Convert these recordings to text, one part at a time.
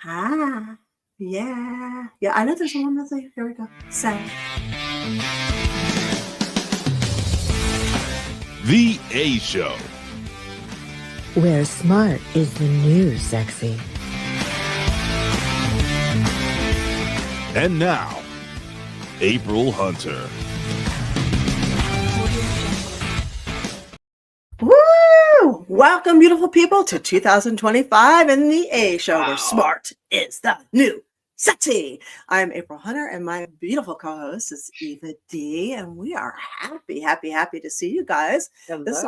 Ah, yeah. Yeah, I know there's one that's like, here we go. Sad. The A Show. Where smart is the new sexy. And now, April Hunter. Woo! Welcome, beautiful people, to 2025 and the A Show, where smart is the new sexy. I'm April Hunter, and my beautiful co-host is Eva D, and we are happy to see you guys. Hello. This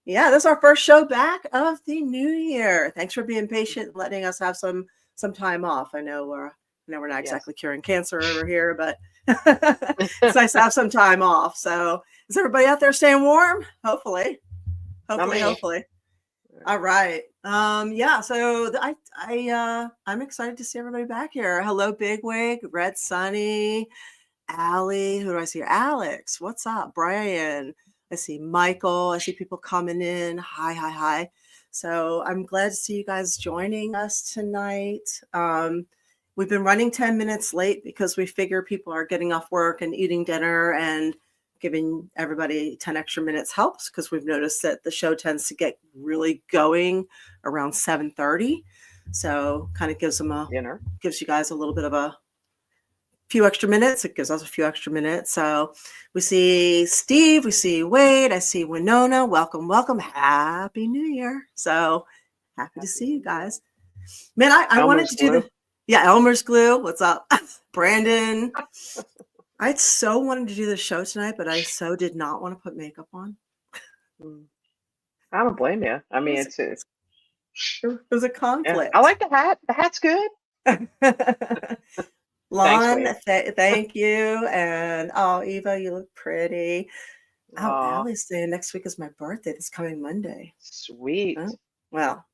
is our first show back of the new year. Thanks for being patient and letting us have some time off. I know we're not exactly curing cancer over here, but it's nice to have some time off. So is everybody out there staying warm? Hopefully. All right. So I'm excited to see everybody back here. Hello, Bigwig, Red Sunny, Allie. Who do I see here? Alex. What's up? Brian. I see Michael. I see people coming in. Hi. So I'm glad to see you guys joining us tonight. We've been running 10 minutes late because we figure people are getting off work and eating dinner, and giving everybody 10 extra minutes helps, because we've noticed that the show tends to get really going around 7:30. So kind of gives you guys a little bit of a few extra minutes. It gives us a few extra minutes. So we see Steve, we see Wade, I see Winona. Welcome. Happy New Year. So happy to see you guys. Man, I wanted to do Elmer's Glue. What's up? Brandon. I so wanted to do the show tonight, but I so did not want to put makeup on. I don't blame you. I mean, it was a conflict. I like the hat. The hat's good. Lon, thank you. And Eva, you look pretty. Allie's saying next week is my birthday. This coming Monday. Sweet. Oh, well,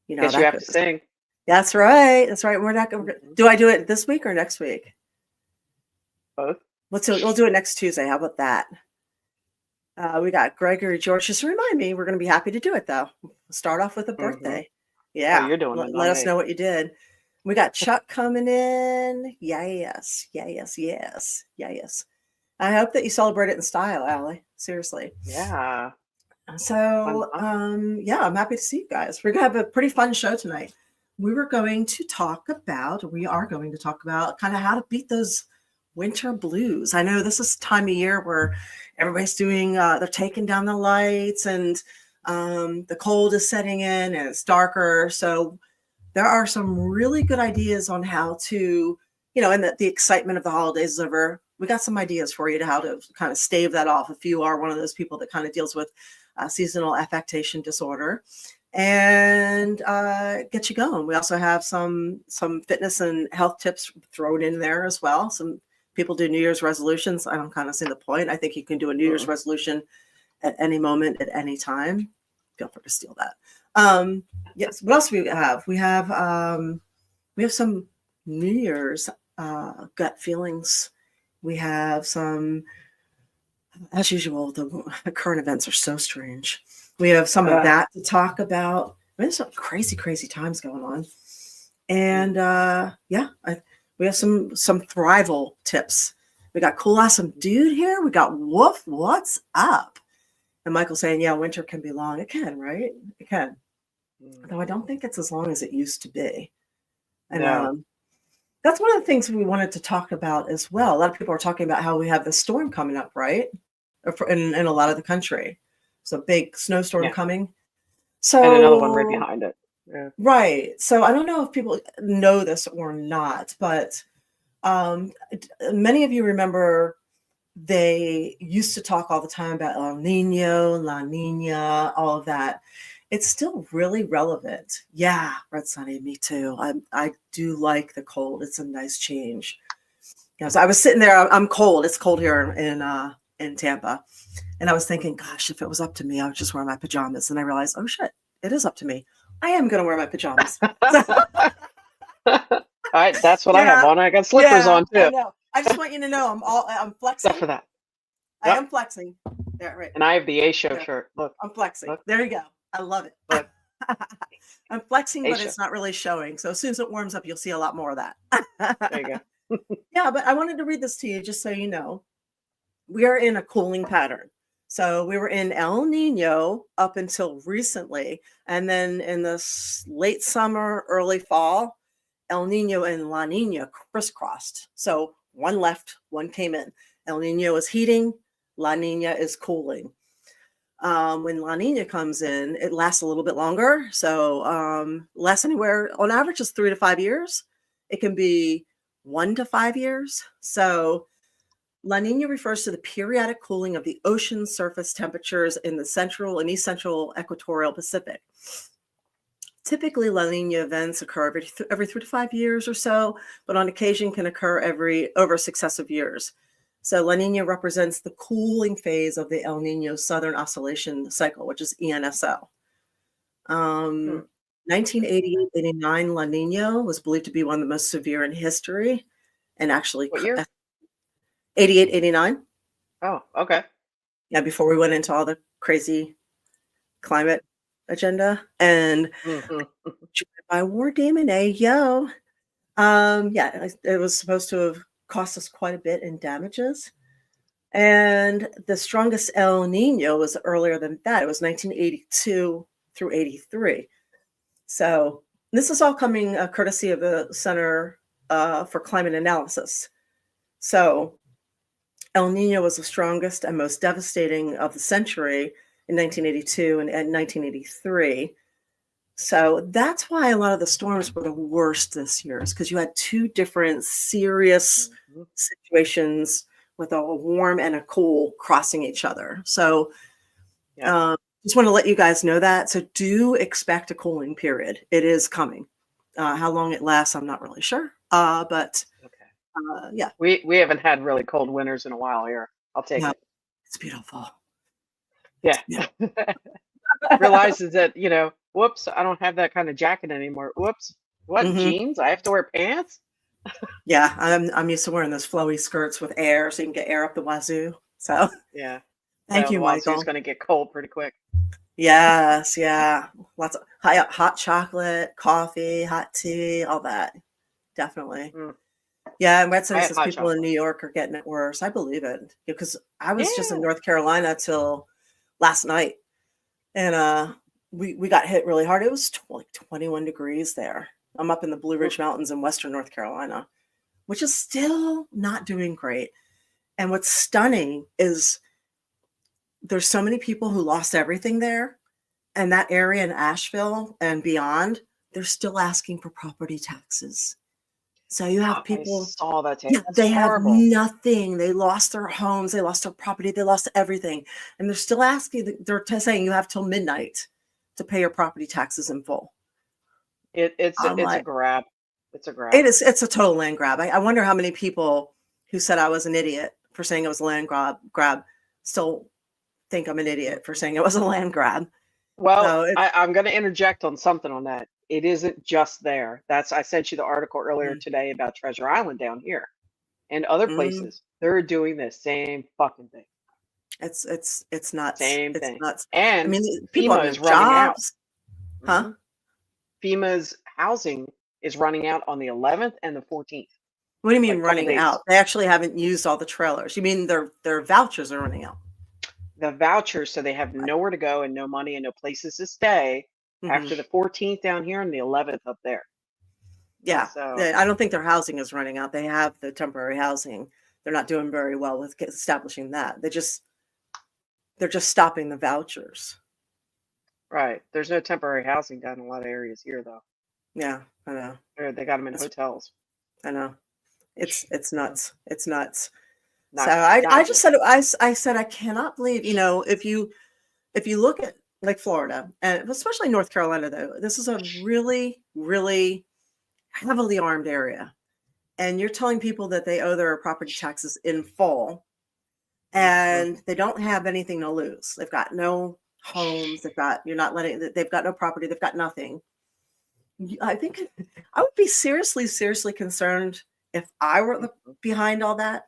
guess you have to sing. That's right. We're not going. Do I do it this week or next week? Both. We'll do it next Tuesday. How about that? We got Gregory George. Just remind me, we're going to be happy to do it, though. Start off with a birthday. Mm-hmm. Yeah. Oh, you're doing it. Let us know what you did. We got Chuck coming in. Yes. I hope that you celebrate it in style, Allie. Seriously. Yeah. So, I'm happy to see you guys. We're going to have a pretty fun show tonight. We are going to talk about kind of how to beat those winter blues. I know this is the time of year where everybody's doing, they're taking down the lights, and the cold is setting in and it's darker. So there are some really good ideas on how to, and the excitement of the holidays is over. We got some ideas for you to how to kind of stave that off if you are one of those people that kind of deals with seasonal affectation disorder, and get you going. We also have some fitness and health tips thrown in there as well. Some people do New Year's resolutions. I don't kind of see the point. I think you can do a New Year's resolution at any moment, at any time. Feel free to steal that. Yes. What else do we have? We have some New Year's gut feelings. We have some, as usual, the current events are so strange. We have some of that to talk about. There's some crazy times going on. And we have some thrival tips. We got Cool Awesome Dude here. We got Woof. What's up? And Michael saying, yeah, winter can be long. It can, right? It can. Though I don't think it's as long as it used to be. And that's one of the things we wanted to talk about as well. A lot of people are talking about how we have the storm coming up, right? In a lot of the country. So big snowstorm coming. So and another one right behind it. Yeah. Right. So I don't know if people know this or not, but many of you remember they used to talk all the time about El Nino, La Nina, all of that. It's still really relevant. Yeah, Red Sunny, me too. I do like the cold. It's a nice change. So I was sitting there. I'm cold. It's cold here in Tampa. And I was thinking, gosh, if it was up to me, I would just wear my pajamas. And I realized, oh, shit, it is up to me. I am going to wear my pajamas. All right, that's what I have on. I got slippers on, too. I know. I just want you to know I'm flexing. Except for that. I am flexing. Yeah, right. And I have the A Show shirt. Look. I'm flexing. Look. There you go. I love it. Look. I'm flexing, but Asia. it's not really showing. So as soon as it warms up, you'll see a lot more of There you that. go. Yeah, but I wanted to read this to you just so you know. We are in a cooling pattern. So we were in El Nino up until recently. And then in the late summer, early fall, El Nino and La Nina crisscrossed. So one left, one came in. El Nino is heating, La Nina is cooling. When La Nina comes in, it lasts a little bit longer. So lasts anywhere on average is 3 to 5 years. It can be 1 to 5 years. So La Nina refers to the periodic cooling of the ocean surface temperatures in the central and east central equatorial Pacific. Typically, La Nina events occur every 3 to 5 years or so, but on occasion can occur over successive years. So La Nina represents the cooling phase of the El Nino Southern Oscillation Cycle, which is ENSO. 1988-89 La Nina was believed to be one of the most severe in history, and actually What year? 88-89. Oh, okay. Yeah, before we went into all the crazy climate agenda. And Mhm. by War Demon, yo. Yeah, it was supposed to have cost us quite a bit in damages. And the strongest El Nino was earlier than that. It was 1982 through 83. So this is all coming courtesy of the Center for Climate Analysis. So El Nino was the strongest and most devastating of the century in 1982 and 1983. So that's why a lot of the storms were the worst this year, is because you had two different serious Mhm. situations with a warm and a cool crossing each other. So Yeah. just want to let you guys know that. So do expect a cooling period. It is coming. How long it lasts, I'm not really sure. But Okay. yeah, We haven't had really cold winters in a while here. I'll take no, it. it's beautiful. Yeah. Yeah. Realizes that, whoops, I don't have that kind of jacket anymore. Whoops. What, Mhm. jeans? I have to wear pants? Yeah, I'm used to wearing those flowy skirts with air so you can get air up the wazoo. So Yeah. thank So you, the wazoo's Michael. going to get cold pretty quick. Yes, yeah. Lots of hot chocolate, coffee, hot tea, all that. Definitely. Mm, Yeah, and Red City I have says hot people in chocolate. New York are getting it worse. I believe it because I was just in Yeah. North Carolina till last night, and we got hit really hard. It was like 21 degrees there. I'm up in the Blue Oof. Ridge Mountains in Western North Carolina, which is still not doing great. And what's stunning is there's so many people who lost everything there, and that area in Asheville and beyond, they're still asking for property taxes. So you have I people, saw that tape. yeah, That's they have horrible. nothing. They lost their homes, they lost their property, they lost everything. And they're still asking, they're saying you have till midnight to pay your property taxes in full. I'm It's a like, grab. It's a grab. it's a total land grab. I wonder how many people who said I was an idiot for saying it was a land grab still think I'm an idiot for saying it was a land grab. Well, So it's I'm going to interject on something on that. It isn't just there. I sent you the article earlier mm, today about Treasure Island down here and other mm, places. They're doing the same fucking thing. it's nuts. Same It's thing. nuts. I And mean, people have FEMA no is running out. jobs, huh? Mhm. FEMA's housing is running out on the 11th and the 14th, What do you mean like a couple running days. out? They actually haven't used all the trailers. You mean their vouchers are running out? The vouchers, so they have Right. nowhere to go and no money and no places to stay Mhm. after the 14th down here and the 11th up there. Yeah. So, I don't think their housing is running out. They have the temporary housing. They're not doing very well with establishing that. They're just stopping the vouchers. right. There's no temporary housing down in a lot of areas here, though. Yeah, I know. They got them in It's hotels. I know. It's So, nuts. It's nuts. So not I not just good. said I said I cannot believe, if you look at like Florida and especially North Carolina though, this is a really, really heavily armed area. And you're telling people that they owe their property taxes in full Hmm. and they don't have anything to lose. They've got no homes, they've got no property, they've got nothing. I think I would be seriously, seriously concerned if I were behind all that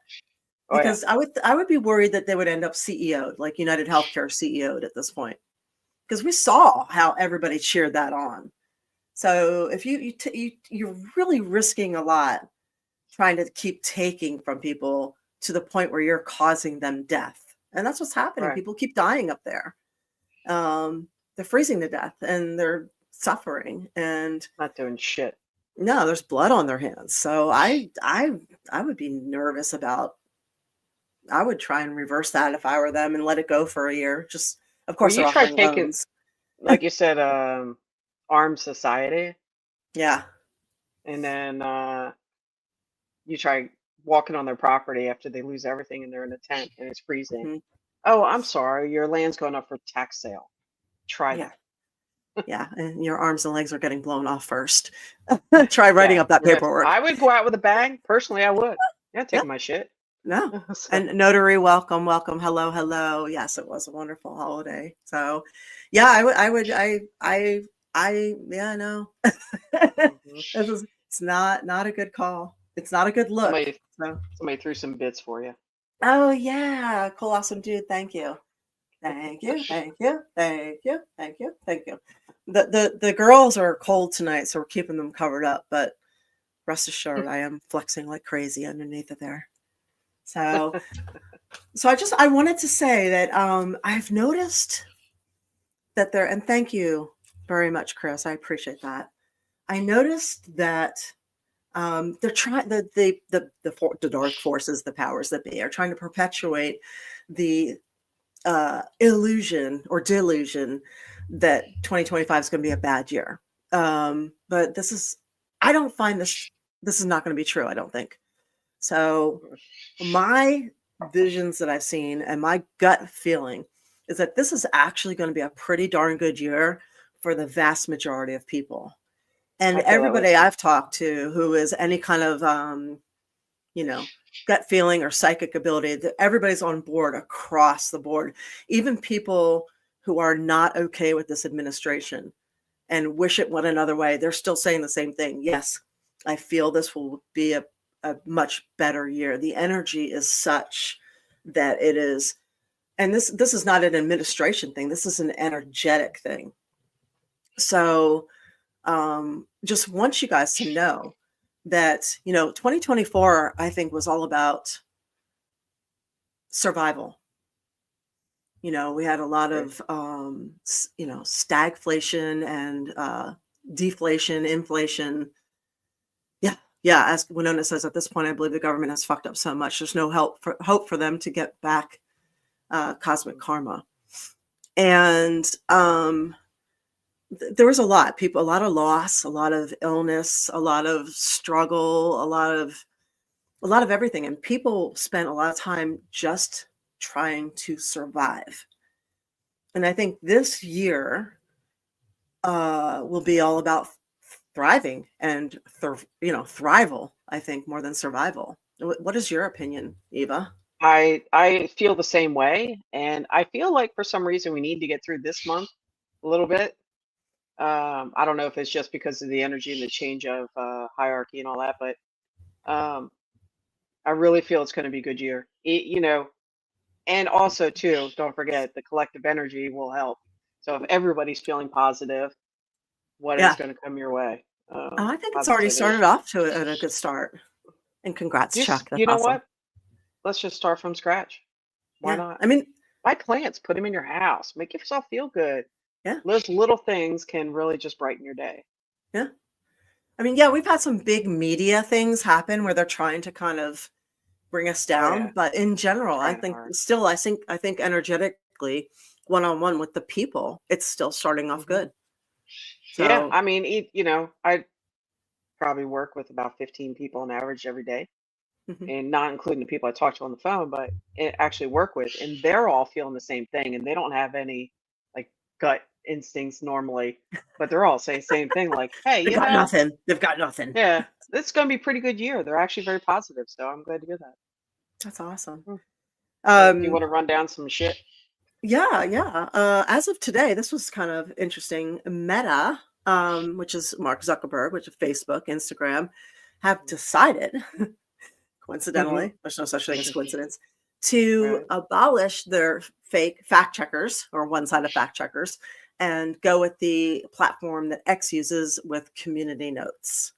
Oh yeah. because I would be worried that they would end up CEO'd, like United Healthcare CEO'd at this point. because we saw how everybody cheered that on. So if you're really risking a lot trying to keep taking from people to the point where you're causing them death. And that's what's happening. Right. People keep dying up there. They're freezing to death and they're suffering. And Not doing shit. no, there's blood on their hands. So I would be nervous about. I would try and reverse that if I were them and let it go for a year. Just, of course, You they're try offering taking, loans. like you said, armed society, Yeah. and then you try walking on their property after they lose everything and they're in a tent and it's freezing. Mhm. Oh, I'm sorry, your land's going up for tax sale. Try Yeah. that. Yeah. And your arms and legs are getting blown off first. Try writing Yeah, up that you're gonna- paperwork. I would go out with a bag. Personally, I would. Yeah, taking my shit. No. So, And notary, welcome, welcome. Hello, hello. Yes, it was a wonderful holiday. So yeah, yeah, no. It's not a good call. It's not a good look. So, somebody threw some bits for you. oh yeah, cool, awesome dude. Thank you. Thank you. Thank you. Thank you. Thank you. Thank you. The girls are cold tonight, so we're keeping them covered up, but rest assured I am flexing like crazy underneath it there. So I wanted to say that I've noticed that there, and thank you very much, Chris. I appreciate that. I noticed that they're trying the dark forces, the powers that be, are trying to perpetuate the illusion or delusion that 2025 is going to be a bad year. But I don't find this is not going to be true. I don't think so. My visions that I've seen and my gut feeling is that this is actually going to be a pretty darn good year for the vast majority of people. And I feel that way everybody too. I've talked to who is any kind of, gut feeling or psychic ability, that everybody's on board across the board, even people who are not okay with this administration and wish it went another way. They're still saying the same thing. Yes, I feel this will be a much better year. The energy is such that it is, and this is not an administration thing. This is an energetic thing. So just want you guys to know that 2024 I think was all about survival. We had a lot Right. of stagflation and deflation, inflation. Yeah, as Winona says, at this point I believe the government has fucked up so much there's no hope for them to get back cosmic karma. And there was a lot of loss, a lot of illness, a lot of struggle, a lot of everything, and people spent a lot of time just trying to survive. And I think this year will be all about thriving and thrival, I think, more than survival. What is your opinion, Eva? I feel the same way, and I feel like for some reason we need to get through this month a little bit. I don't know if it's just because of the energy and the change of hierarchy and all that, but I really feel it's going to be a good year. And also too, don't forget the collective energy will help. So if everybody's feeling positive, what is Yeah. going to come your way? I think it's already Positivity. started off at a good start. And congrats, Chuck. That's You know awesome. what? Let's just start from scratch. Why Yeah. not? I mean, Buy plants, put them in your house, make yourself feel good. yeah. Those little things can really just brighten your day. Yeah. I mean, yeah, we've had some big media things happen where they're trying to kind of bring us down, yeah. but in general, I Trying think hard. still, I think energetically, one-on-one with the people, it's still starting off good. Yeah, So I mean, I probably work with about 15 people on average every day, mhm. and not including the people I talk to on the phone, but actually work with, and they're all feeling the same thing, and they don't have any like gut instincts normally, but they're all saying the same thing, like, hey, They've got nothing. They've got nothing. yeah, this is going to be a pretty good year. They're actually very positive, so I'm glad to hear that. That's awesome. So, do you want to run down some shit? Yeah. As of today, this was kind of interesting. Meta, which is Mark Zuckerberg, which is Facebook, Instagram, have decided, coincidentally, there's no such thing as coincidence, to Right. abolish their fake fact checkers or one-sided fact checkers and go with the platform that X uses with community notes.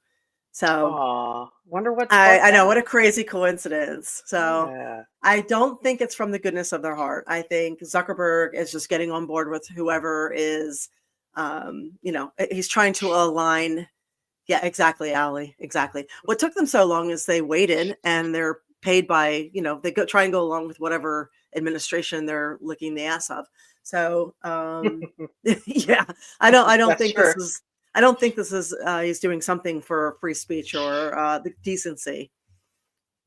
So wonder what I know, that. what a crazy coincidence. So Yeah. I don't think it's from the goodness of their heart. I think Zuckerberg is just getting on board with whoever is, he's trying to align. Yeah, exactly, Allie. Exactly. What took them so long is they waited, and they're paid by, they try and go along with whatever administration they're licking the ass of. So, yeah, I don't That's think true. this is he's doing something for free speech or the decency.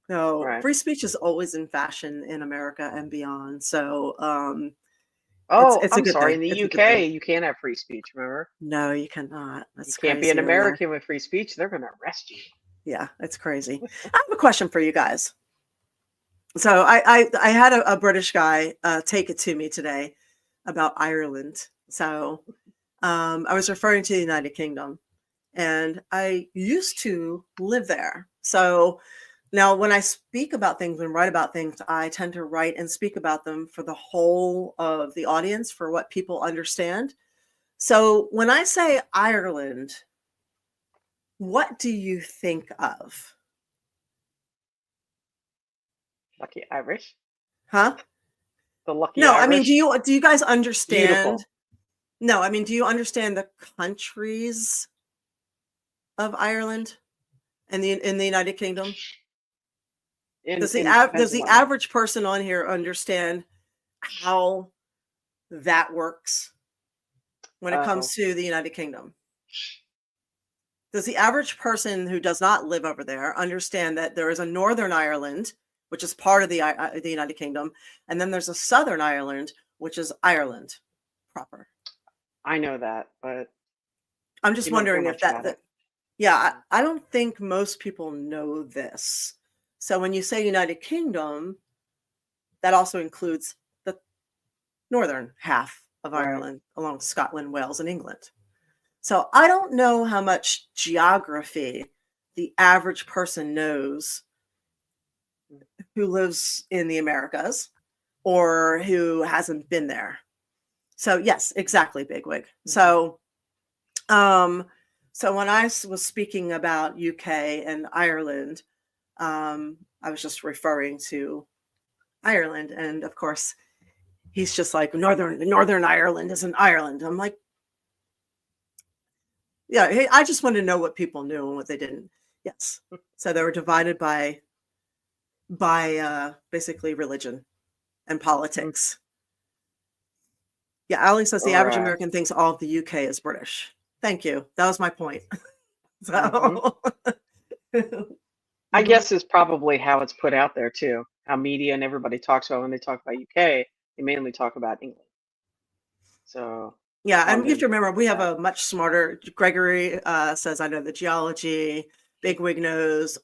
No, Right. free speech is always in fashion in America and beyond. So, Oh, it's a I'm good sorry. thing. In the It's a good thing. UK, you can't have free speech, remember? No, you cannot. You That's can't be an crazy in there. American with free speech. They're going to arrest you. Yeah, it's crazy. I have a question for you guys. So I had a British guy take it to me today about Ireland. So I was referring to the United Kingdom, and I used to live there. So now when I speak about things and write about things, I tend to write and speak about them for the whole of the audience, for what people understand. So when I say Ireland, what do you think of? Lucky Irish. Huh? The lucky No, I mean, Irish. do you guys understand? Beautiful. No, I mean, do you understand the countries of Ireland and in the United Kingdom? Does Depends on the what way. average person on here understand how that works when it Oh, comes to the United Kingdom? Does the average person who does not live over there understand that there is a Northern Ireland, which is part of the United Kingdom, and then there's a Southern Ireland, which is Ireland proper? I know that, but I'm just you don't hear wondering if much about it. yeah, I don't think most people know this. So when you say United Kingdom, that also includes the northern half of Right. Ireland, along with Scotland, Wales, and England. So I don't know how much geography the average person knows who lives in the Americas or who hasn't been there. So yes, exactly, Bigwig. So so when I was speaking about UK and Ireland, I was just referring to Ireland, and of course, he's just like Northern Ireland isn't Ireland. I'm like, yeah, hey, I just wanted to know what people knew and what they didn't. Yes, so they were divided by basically religion and politics. Yeah, Ali says the average Correct. American thinks all of the UK is British. Thank you. That was my point. Hmm. So. I guess is probably how it's put out there too. How media and everybody talks about when they talk about UK, they mainly talk about England. So Yeah, and you have London, to remember we have that. a much smarter Gregory says I know the geology, Bigwig knows,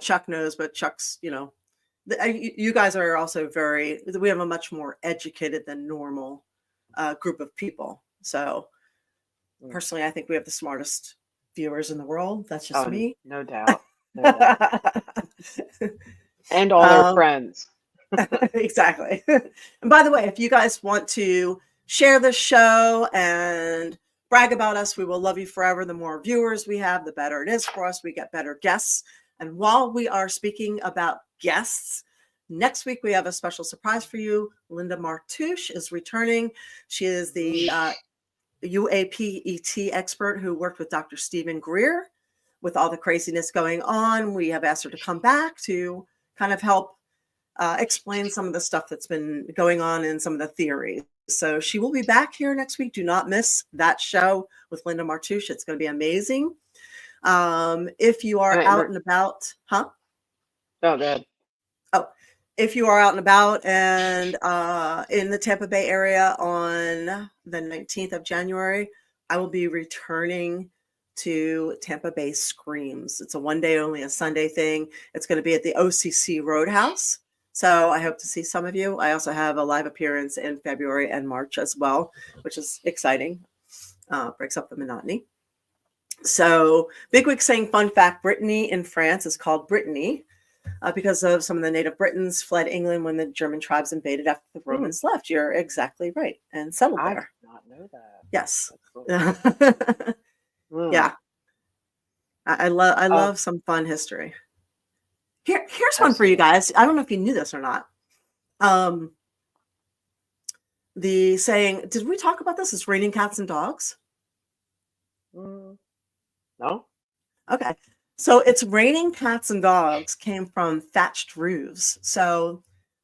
Chuck knows, but Chuck's, you guys are also we have a much more educated than normal group of people. So Mm. personally, I think we have the smartest viewers in the world. That's just Oh, me. no doubt. No doubt. And all their um, friends. exactly. And by the way, if you guys want to share this show and brag about us, we will love you forever. The more viewers we have, the better it is for us. We get better guests. And while we are speaking about guests, next week we have a special surprise for you. Linda Martouche is returning. She is the UAPET expert who worked with Dr. Stephen Greer with all the craziness going on. We have asked her to come back to kind of help explain some of the stuff that's been going on and some of the theories. So she will be back here next week. Do not miss that show with Linda Martouche. It's going to be amazing. If you are out and about, Oh, good. Oh, if you are out and about and in the Tampa Bay area on the 19th of January, I will be returning to Tampa Bay Screams. It's a one day only, a Sunday thing. It's going to be at the OCC Roadhouse. So I hope to see some of you. I also have a live appearance in February and March as well, which is exciting. Breaks up the monotony. So Bigwig saying, fun fact, Brittany in France is called Brittany because of some of the native Britons fled England when the German tribes invaded after the Romans left. You're exactly right. And settled I there. did not know that. Yes. That's cool. Yeah. Mm, I uh, love some fun history. Here's one for you absolutely. guys. I don't know if you knew this or not. Um, the saying, did we talk about this? It's raining cats and dogs. Mm, no? Okay. So it's raining cats and dogs came from thatched roofs. So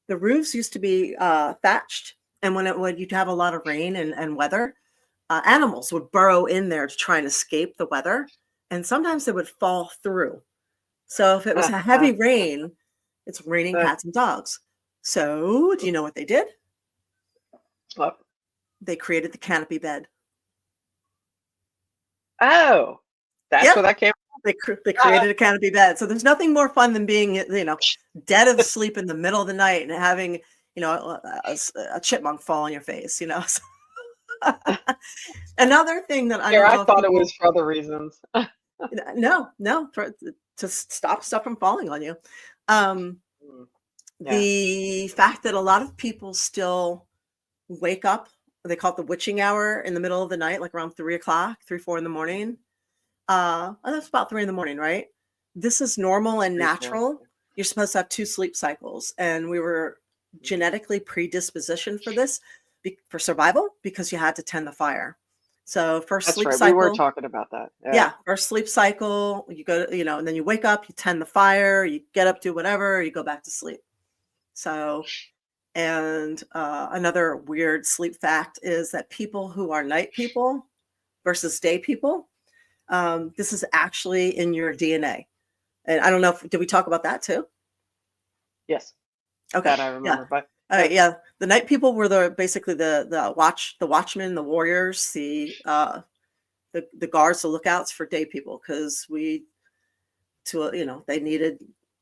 the roofs used to be thatched, and when you'd have a lot of rain and weather, animals would burrow in there to try and escape the weather, and sometimes they would fall through. So if it was a heavy rain, it's raining cats and dogs. So do you know what they did? What? They created the canopy bed. Oh, that's where Yep. that came They from. created a canopy bed. So there's nothing more fun than being, dead of sleep in the middle of the night and having, a chipmunk fall on your face, Another thing that I Here, don't I know if thought it was people, for other reasons. no, to stop stuff from falling on you. Um, Mm, yeah, the fact that a lot of people still wake up, they call it the witching hour in the middle of the night, like around 3 o'clock, 4 in the morning. That's about 3 in the morning, right? This is normal and 3, 4. natural. You're supposed to have 2 sleep cycles, and we were genetically predispositioned for this for survival because you had to tend the fire. So first That's sleep right. We were cycle, talking about that. Yeah. yeah, first sleep cycle, you go, and then you wake up, you tend the fire, you get up, do whatever, you go back to sleep. So, and another weird sleep fact is that people who are night people versus day people, this is actually in your DNA. And I don't know did we talk about that too? Yes, Okay. that I Yeah. remember. But All right. Yeah. The night people were basically the watchmen, the warriors, the guards, the lookouts for day people, because they needed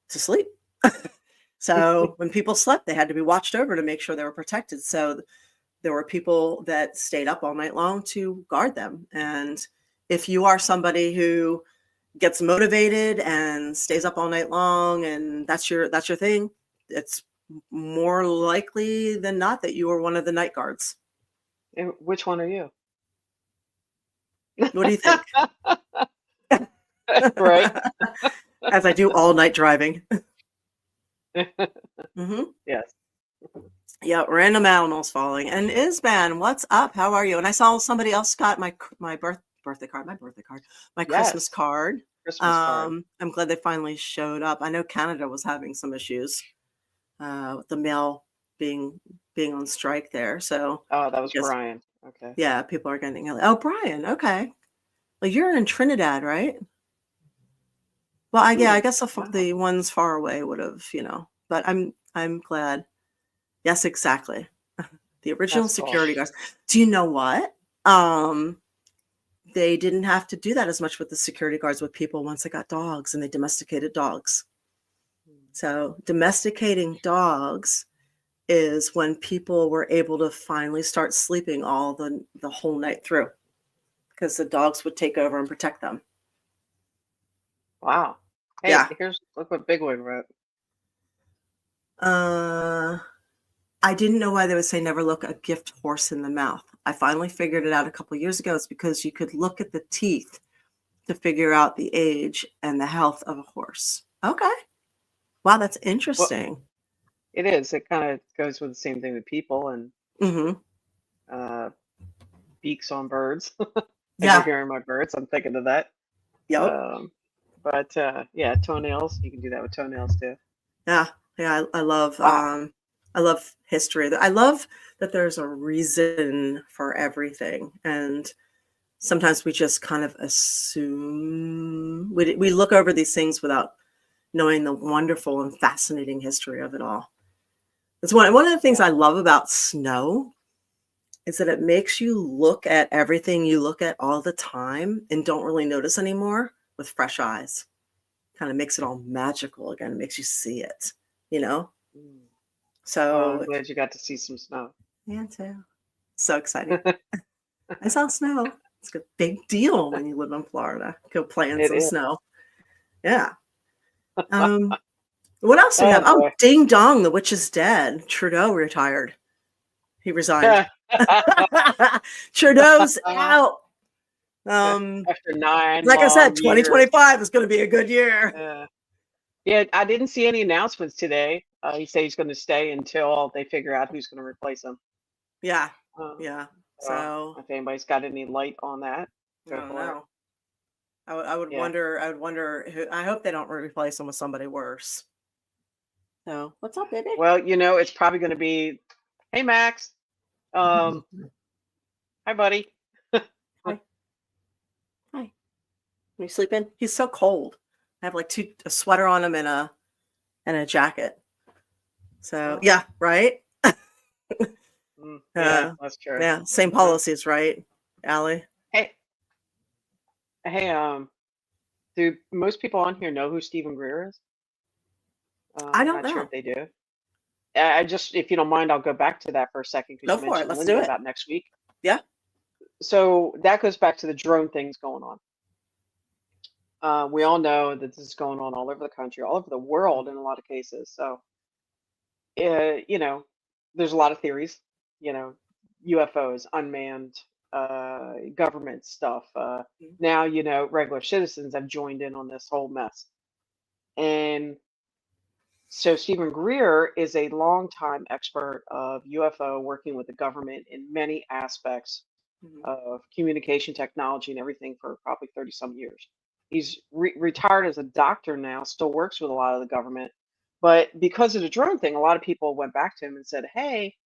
to sleep. So when people slept, they had to be watched over to make sure they were protected. So there were people that stayed up all night long to guard them. And if you are somebody who gets motivated and stays up all night long and that's your thing, it's more likely than not that you are one of the night guards. which one are you? What do you think? Right. As I do all night driving. Hmm. Yes. Yeah, random animals falling. And Isban, what's up? How are you? And I saw somebody else got my birthday card, my Christmas Yes. card. Christmas card. I'm glad they finally showed up. I know Canada was having some issues with the mail being on strike there. So Oh, that I was guess, Brian. Okay. yeah, people are getting, oh, Brian, okay. Well, you're in Trinidad, right? Well, I guess Wow. the ones far away would have, but I'm glad. Yes, exactly. The original That's cool. security guards. Do you know what? Um, they didn't have to do that as much with the security guards with people once they got dogs and they domesticated dogs. So domesticating dogs is when people were able to finally start sleeping all the whole night through because the dogs would take over and protect them. Wow. Hey, Yeah. look what Bigwig wrote. I didn't know why they would say never look a gift horse in the mouth. I finally figured it out a couple of years ago. It's because you could look at the teeth to figure out the age and the health of a horse. Okay. Wow, that's Well, interesting. it is. It kind of goes with the same thing with people and Mm-hmm. uh, beaks on birds. As you're Yeah. hearing my birds, I'm thinking of that. Yep. Um, but yeah, toenails. You can do that with toenails too. Yeah. Yeah. Wow. I love history. I love that there's a reason for everything. And sometimes we just kind of assume we look over these things without knowing the wonderful and fascinating history of it all. It's one of the things Yeah. I love about snow is that it makes you look at everything you look at all the time and don't really notice anymore with fresh eyes. Kind of makes it all magical again. It makes you see it, you know? Mm. Well, I'm So, glad you got to see some snow. yeah, too. So exciting. I saw snow. It's a big deal when you live in Florida. Go play in It some is. snow. Yeah. Um, what else do we Oh have? Oh, boy. ding dong, the witch is dead. Trudeau retired. He resigned. Trudeau's out. After 9 Like I said, long years. 2025 is going to be a good year. Yeah, I didn't see any announcements today. He said he's going to stay until they figure out who's going to replace him. Yeah. Um, Yeah. so So if anybody's got any light on that, I go don't for it. know. I would Yeah. wonder. I would wonder. I hope they don't replace him with somebody worse. So what's up, baby? Well, it's probably going to be, hey, Max. Hi, buddy. Hi. Hi. Are you sleeping? He's so cold. I have like a sweater on him and a jacket. So Oh. yeah, right. Yeah, that's true. Yeah, same policies, right, Allie? Hey, do most people on here know who Stephen Greer is? I I'm don't not sure know. if they do. I just, if you don't mind, I'll go back to that for a second because Go you for it. mentioned Let's Linda do it. about next week. Yeah. So that goes back to the drone things going on. We all know that this is going on all over the country, all over the world in a lot of cases. So, there's a lot of theories, you know, UFOs, unmanned government stuff. Now, regular citizens have joined in on this whole mess. And so Stephen Greer is a longtime expert of UFO, working with the government in many aspects Mhm. of communication technology and everything for probably 30 some years. He's retired as a doctor now, still works with a lot of the government. But because of the drone thing, a lot of people went back to him and said, hey,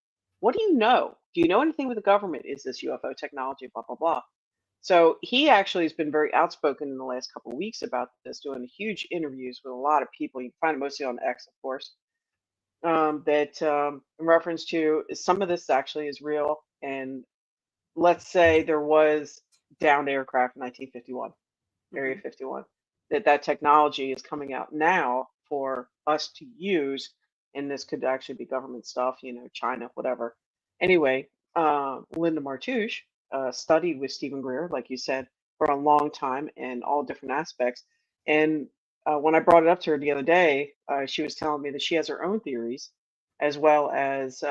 what do you know? Do you know anything with the government? Is this UFO technology? Blah, blah, blah. So he actually has been very outspoken in the last couple of weeks about this, doing huge interviews with a lot of people. You can find it mostly on X, of course. That in reference to some of this actually is real. And let's say there was downed aircraft in 1951, Area Mhm. 51, that technology is coming out now for us to use, and this could actually be government stuff, China, whatever. Anyway, Linda Martouche studied with Stephen Greer, like you said, for a long time and all different aspects. And when I brought it up to her the other day, she was telling me that she has her own theories, as well as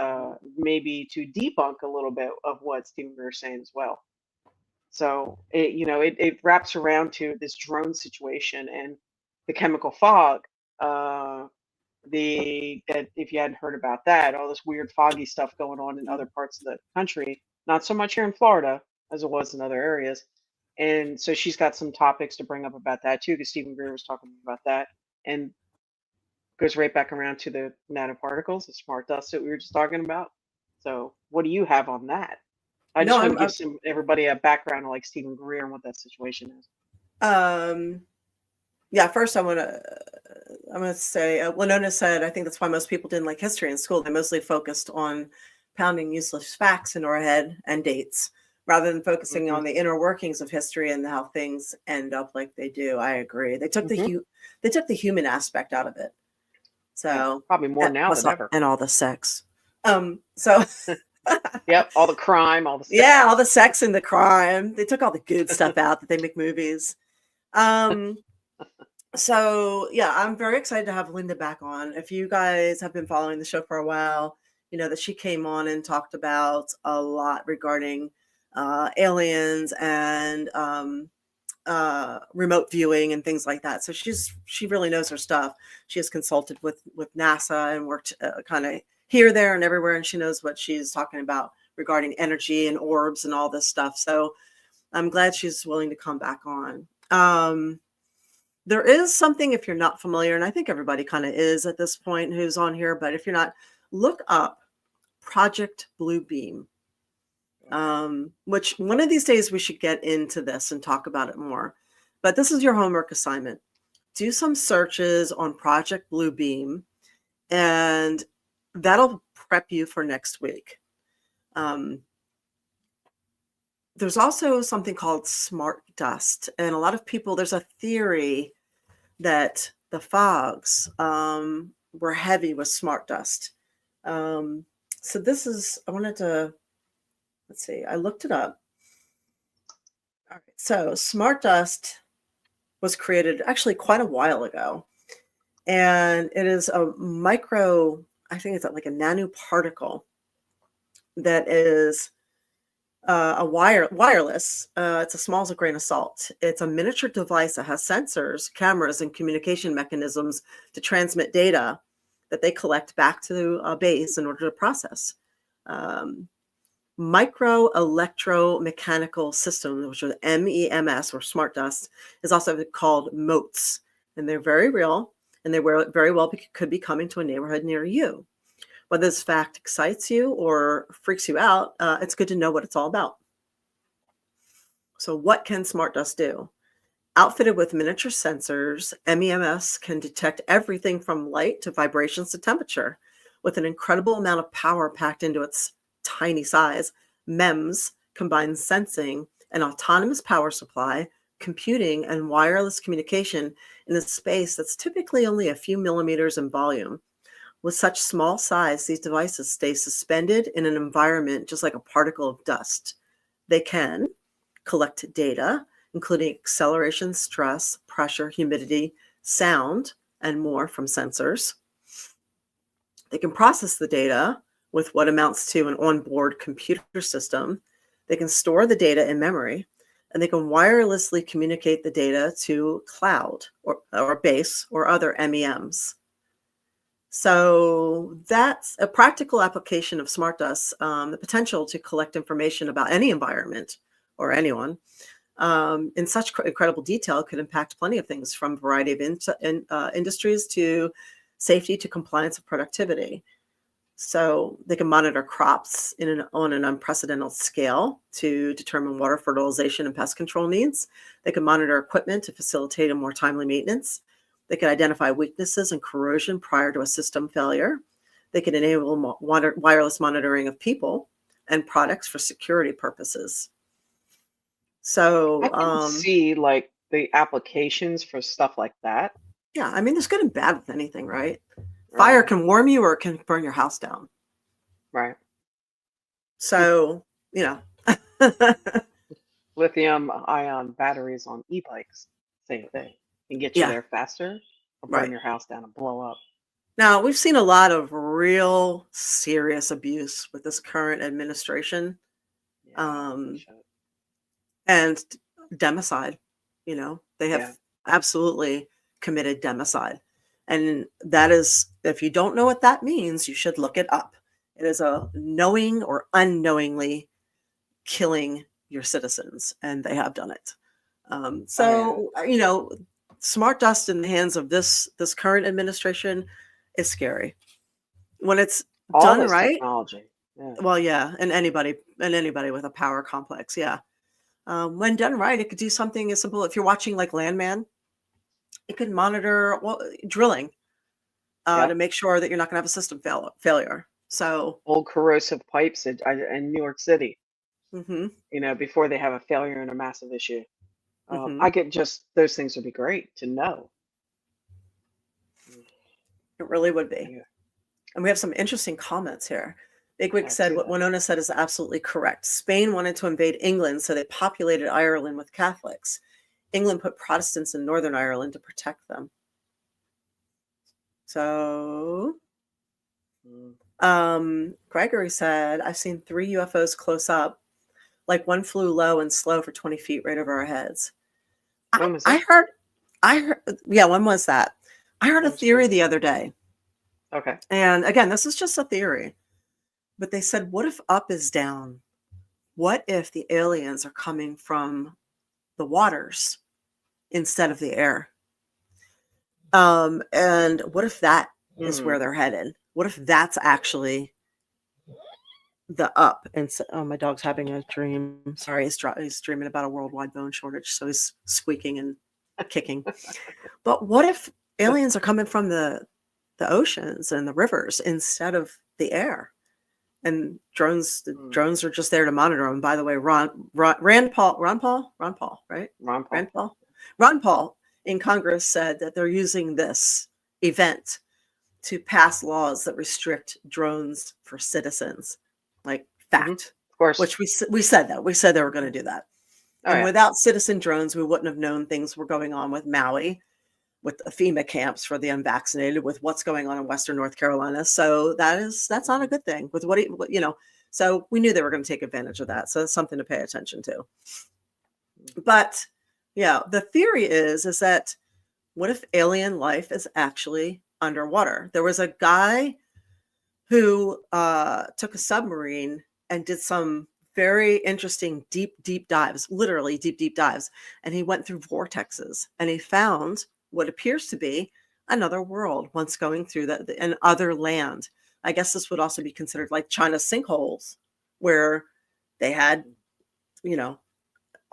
maybe to debunk a little bit of what Stephen Greer is saying as well. So it wraps around to this drone situation and the chemical fog. That if you hadn't heard about that, all this weird foggy stuff going on in other parts of the country, not so much here in Florida as it was in other areas. And so she's got some topics to bring up about that too, because Stephen Greer was talking about that, and goes right back around to the nanoparticles, the smart dust that we were just talking about. So what do you have on that? I No, just want to give everybody a background of like Stephen Greer and what that situation is. Yeah, first I'm gonna say Winona said I think that's why most people didn't like history in school. They mostly focused on pounding useless facts into our head and dates rather than focusing on the inner workings of history and how things end up like they do. I agree. They took the human aspect out of it. So yeah, probably more now than ever. And all the sex. So yep, all the crime, all the sex. Yeah, all the sex and the crime. They took all the good stuff out that they make movies. So yeah, I'm very excited to have Linda back on. If you guys have been following the show for a while, you know that she came on and talked about a lot regarding aliens and remote viewing and things like that. So she really knows her stuff. She has consulted with NASA and worked kind of here, there, and everywhere, and she knows what she's talking about regarding energy and orbs and all this stuff. So I'm glad she's willing to come back on. There is something, if you're not familiar, and I think everybody kind of is at this point who's on here, but if you're not, look up Project Bluebeam. Which one of these days we should get into this and talk about it more. But this is your homework assignment. Do some searches on Project Bluebeam, and that'll prep you for next week. There's also something called smart dust, and a lot of people, there's a theory that the fogs were heavy with smart dust. So this is, I wanted to, let's see, I looked it up. All right, so smart dust was created actually quite a while ago, and it is a micro, I think it's like a nanoparticle that is wireless. It's as small as a grain of salt. It's a miniature device that has sensors, cameras, and communication mechanisms to transmit data that they collect back to a base in order to process. Um, Micro electromechanical systems, which are MEMS or smart dust, is also called motes, and they're very real, and very well could be coming to a neighborhood near you. Whether this fact excites you or freaks you out, it's good to know what it's all about. So, what can smart dust do? Outfitted with miniature sensors, MEMS can detect everything from light to vibrations to temperature. With an incredible amount of power packed into its tiny size, MEMS combines sensing, an autonomous power supply, computing, and wireless communication in a space that's typically only a few millimeters in volume. With such small size, these devices stay suspended in an environment just like a particle of dust. They can collect data, including acceleration, stress, pressure, humidity, sound, and more from sensors. They can process the data with what amounts to an onboard computer system. They can store the data in memory, and they can wirelessly communicate the data to cloud or base or other MEMs. So that's a practical application of smart dust, the potential to collect information about any environment or anyone in such incredible detail could impact plenty of things, from a variety of industries to safety to compliance and productivity. So they can monitor crops on an unprecedented scale to determine water fertilization and pest control needs. They can monitor equipment to facilitate a more timely maintenance. They can identify weaknesses and corrosion prior to a system failure. They can enable wireless monitoring of people and products for security purposes. I So, can see like the applications for stuff like that. yeah, I mean, there's good and bad with anything, right? Fire Right. can warm you or it can burn your house down. Right. So, you know, Lithium ion batteries on e-bikes, same thing. Can get you yeah, there faster or burn right. your house down and blow up. Now, we've seen a lot of real serious abuse with this current administration, Yeah, they um, should. and democide. They have Yeah. absolutely committed democide. And that is, if you don't know what that means, you should look it up. It is a knowing or unknowingly killing your citizens, and they have done it. Oh yeah. Smart dust in the hands of this current administration is scary. When it's All done this right, technology. Yeah. well, yeah, and anybody with a power complex, yeah. When done right, it could do something as simple. If you're watching like Landman, it could monitor drilling to Yep. make sure that you're not going to have a system failure. So, Old corrosive pipes in New York City, hmm before they have a failure and a massive issue. hmm I get just those things would be great to know. Mm, it really would be. yeah, And we have some interesting comments here. Bigwig I said see what that. Winona said is absolutely correct. Spain wanted to invade England, so they populated Ireland with Catholics. England put Protestants in Northern Ireland to protect them. So, Mm. Gregory said, I've seen 3 UFOs close up, like one flew low and slow for 20 feet right over our heads. I, When was I that? heard, I heard, yeah, when was that? I heard a That was theory crazy. the other day. Okay. And again, this is just a theory, but they said, what if up is down? What if the aliens are coming from the waters instead of the air? And what if that is where Hmm. they're headed? What if that's actually the up? And so, oh, my dog's having a dream. Sorry, he's dreaming about a worldwide bone shortage, so he's squeaking and kicking. But what if aliens are coming from the oceans and the rivers instead of the air? And the Hmm. drones are just there to monitor them. By the way, Ron Paul, right? Ron Paul. Rand Paul, Ron Paul in Congress said that they're using this event to pass laws that restrict drones for citizens. Like Hmm. fact, Of course. which we said that we said they were going to do that. Oh And yeah. without citizen drones, we wouldn't have known things were going on with Maui, with the FEMA camps for the unvaccinated, with what's going on in Western North Carolina. So that's not a Hmm. good thing. With So we knew they were going to take advantage of that. So it's something to pay attention to. But yeah, the theory is that what if alien life is actually underwater? There was a guy who took a submarine and did some very interesting deep dives, literally deep dives. And he went through vortexes and he found what appears to be another world once going through an other land. I guess this would also be considered like China's sinkholes, where they had,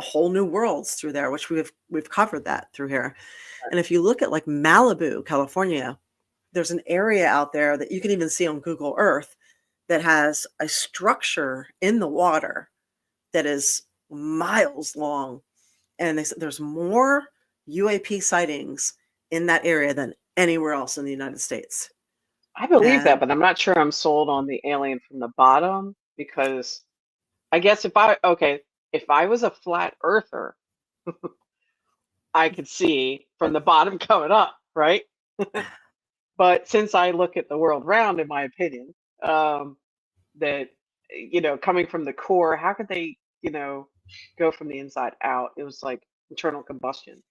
whole new worlds through there, which we've covered that through here. And if you look at like Malibu, California, there's an area out there that you can even see on Google Earth that has a structure in the water that is miles long. And they said there's more UAP sightings in that area than anywhere else in the United States. I believe that, And but I'm not sure I'm sold on the alien from the bottom, because I guess if I was a flat earther, I could see from the bottom coming up, right? But since I look at the world round, in my opinion, that coming from the core, how could they, go from the inside out? It was like internal combustion.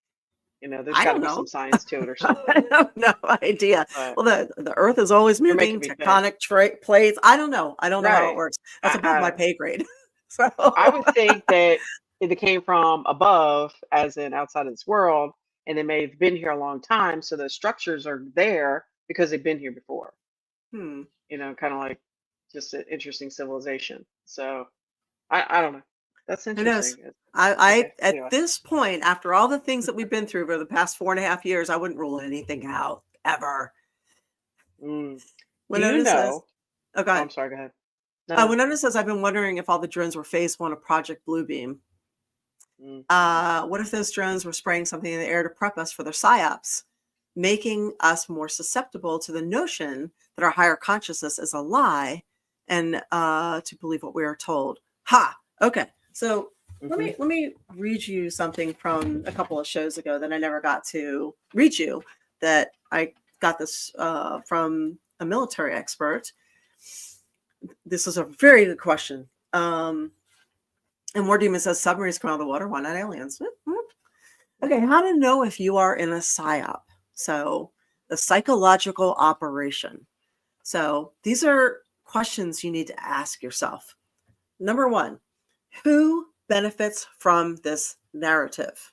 There's I got to don't be some know. science to it or I something. have no idea. But Well, the Earth is always you're moving, making me think. tectonic plates. I don't know. I don't know how it Right. works. That's above my I pay grade. So I would think that it came from above, as in outside of this world, and they may have been here a long time, so the structures are there because they've been here before. hmm. Kind of like just an interesting civilization. So I don't know. That's Who knows? interesting. I Okay. at Anyway. this point, after all the things that we've been through over the past 4.5 years, I wouldn't rule anything out ever. Mm. Do you Winona says, know? "Oh, go Oh, ahead." I'm sorry. Go ahead. No. Winona says, "I've been wondering if all the drones were phase one of Project Bluebeam. Mm. What if those drones were spraying something in the air to prep us for their psyops, making us more susceptible to the notion that our higher consciousness is a lie, and to believe what we are told?" Ha. Okay. So let Mhm. me read you something from a couple of shows ago that I never got to read you. That I got this from a military expert. This is a very good question. And War Demon says submarines come out of the water. Why not aliens? Okay, how to know if you are in a psyop. So the psychological operation. So these are questions you need to ask yourself. Number one, who benefits from this narrative?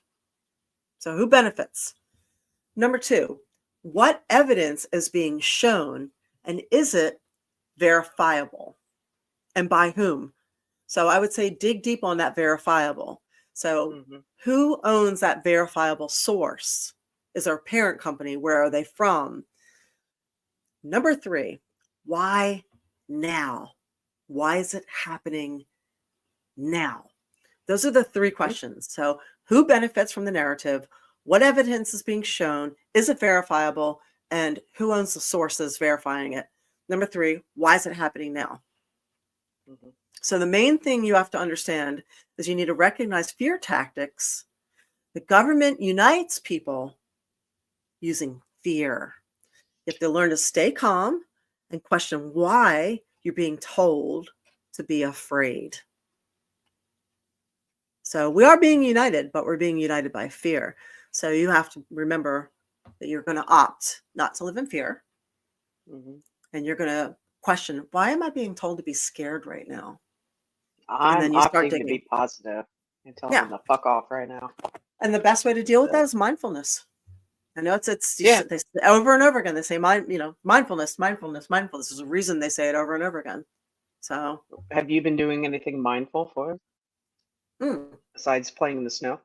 So who benefits? Number two, what evidence is being shown, and is it verifiable? And by whom? So I would say dig deep on that verifiable. So Mhm. who owns that verifiable source? Is there a parent company? Where are they from? Number three, why now? Why is it happening now? Those are the three questions. So who benefits from the narrative? What evidence is being shown? Is it verifiable? And who owns the sources verifying it? Number three, why is it happening now? Mhm. So the main thing you have to understand is you need to recognize fear tactics. The government unites people using fear. You have to learn to stay calm and question why you're being told to be afraid. So we are being united, but we're being united by fear. So you have to remember that you're going to opt not to live in fear. Mhm. And you're going to question, why am I being told to be scared right now? And I'm then you start opting to be digging. positive and telling Yeah. them to fuck off right now. And the best way to deal with that So, is mindfulness. I know it's yeah. they say over and over again. They say mindfulness, mindfulness, mindfulness. There's a reason they say it over and over again. So Have you been doing anything mindful for mm. besides playing in the snow?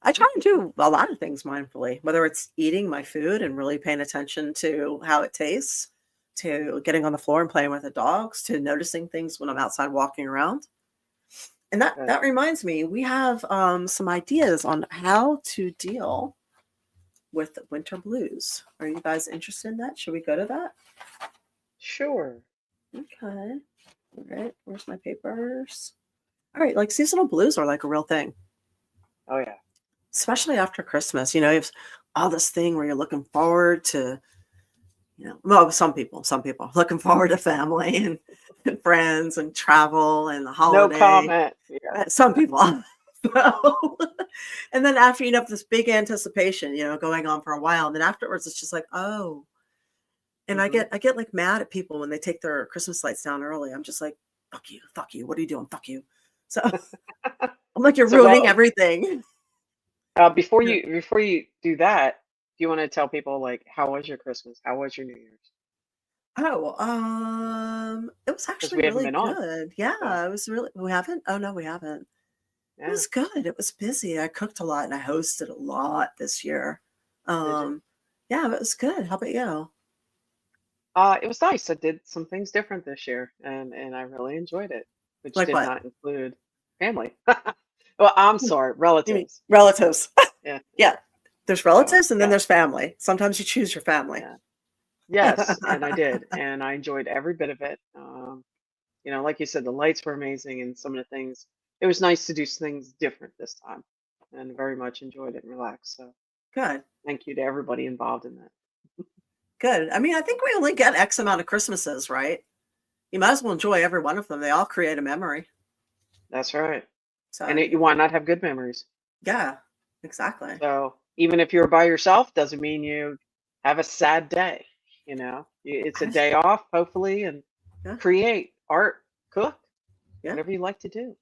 I try to do a lot of things mindfully, whether it's eating my food and really paying attention to how it tastes, to getting on the floor and playing with the dogs, to noticing things when I'm outside walking around. And Good. that reminds me, we have some ideas on how to deal with the winter blues. Are you guys interested in that? Should we go to that? Sure. Okay. All right. Where's my papers? All right. Like seasonal blues are like a real thing, Oh yeah. especially after Christmas. You know, you have all this thing where you're looking forward to, well, some people looking forward to family and and friends and travel and the No holiday. comment. Yeah. Some people. So, and then after you have this big anticipation, going on for a while, and then afterwards it's just like, oh. And I hmm get like mad at people when they take their Christmas lights down early. I'm just like, fuck you. What are you doing? Fuck you. So I'm like, you're So, ruining well, everything. before Yeah. you do that, do you want to tell people like how was your Christmas? How was your New Year's? Oh, it was Because actually we haven't really been on. good. So Yeah, it was really. We haven't. Oh no, we haven't. It yeah, was good. It was busy. I cooked a lot and I hosted a lot this year. did you? Um, yeah, it was good. How about you? It was nice. I did some things different this year, and I really enjoyed it, which Like did what? not include family. Well, I'm Hmm, sorry, You mean relatives. relatives? Yeah. Yeah, there's So relatives and then yeah, there's family. Sometimes you choose your family. yeah, yes, and I did, and I enjoyed every bit of it. Like you said, the lights were amazing, and some of the things. It was nice to do things different this time, and very much enjoyed it and relaxed. So Good, thank you to everybody involved in that. good. I mean, I think we only get X amount of Christmases, right? You might as well enjoy every one of them. They all create a memory. That's right, So and you why not have good memories? yeah, exactly. So even if you're by yourself, doesn't mean you have a sad day. It's a I've, day off, hopefully, and yeah, create art, cook, yeah. whatever you like to do.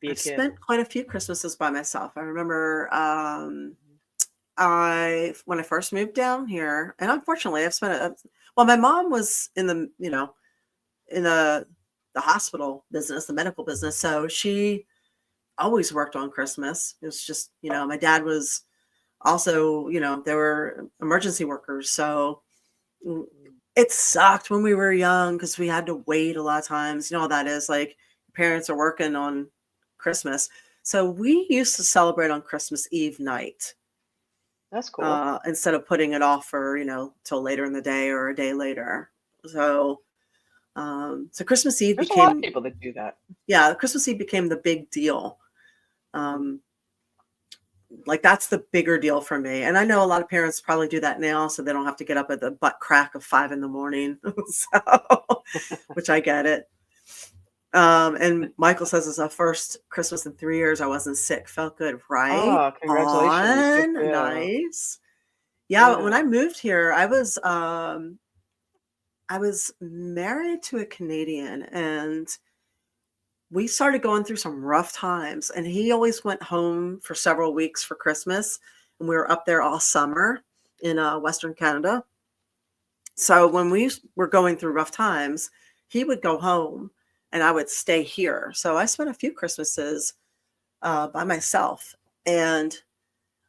Be a I've kid. spent quite a few Christmases by myself. I remember Mhm. I when I first moved down here, and unfortunately, I've spent well. My mom was in the hospital business, the medical business, so she always worked on Christmas. It was just my dad was also they were emergency workers, so mm, it sucked when we were young because we had to wait a lot of times. You know how that is. Like parents are working on Christmas, so we used to celebrate on Christmas Eve night That's cool. instead of putting it off for till later in the day or a day later. So Christmas Eve There's a lot of became people that do that. Christmas Eve became the big deal. Mhm. Um, like that's the bigger deal for me. And I know a lot of parents probably do that now, so they don't have to get up at the butt crack of 5 a.m. So, which I get it. And Michael says it's the first Christmas in 3 years I wasn't sick. Felt good, right? Oh, congratulations. Good for On you. nice. Yeah, when I Yeah. moved here, I was married to a Canadian, and we started going through some rough times. And he always went home for several weeks for Christmas, and we were up there all summer in Western Canada. So when we were going through rough times, he would go home, and I would stay here. So I spent a few Christmases by myself, and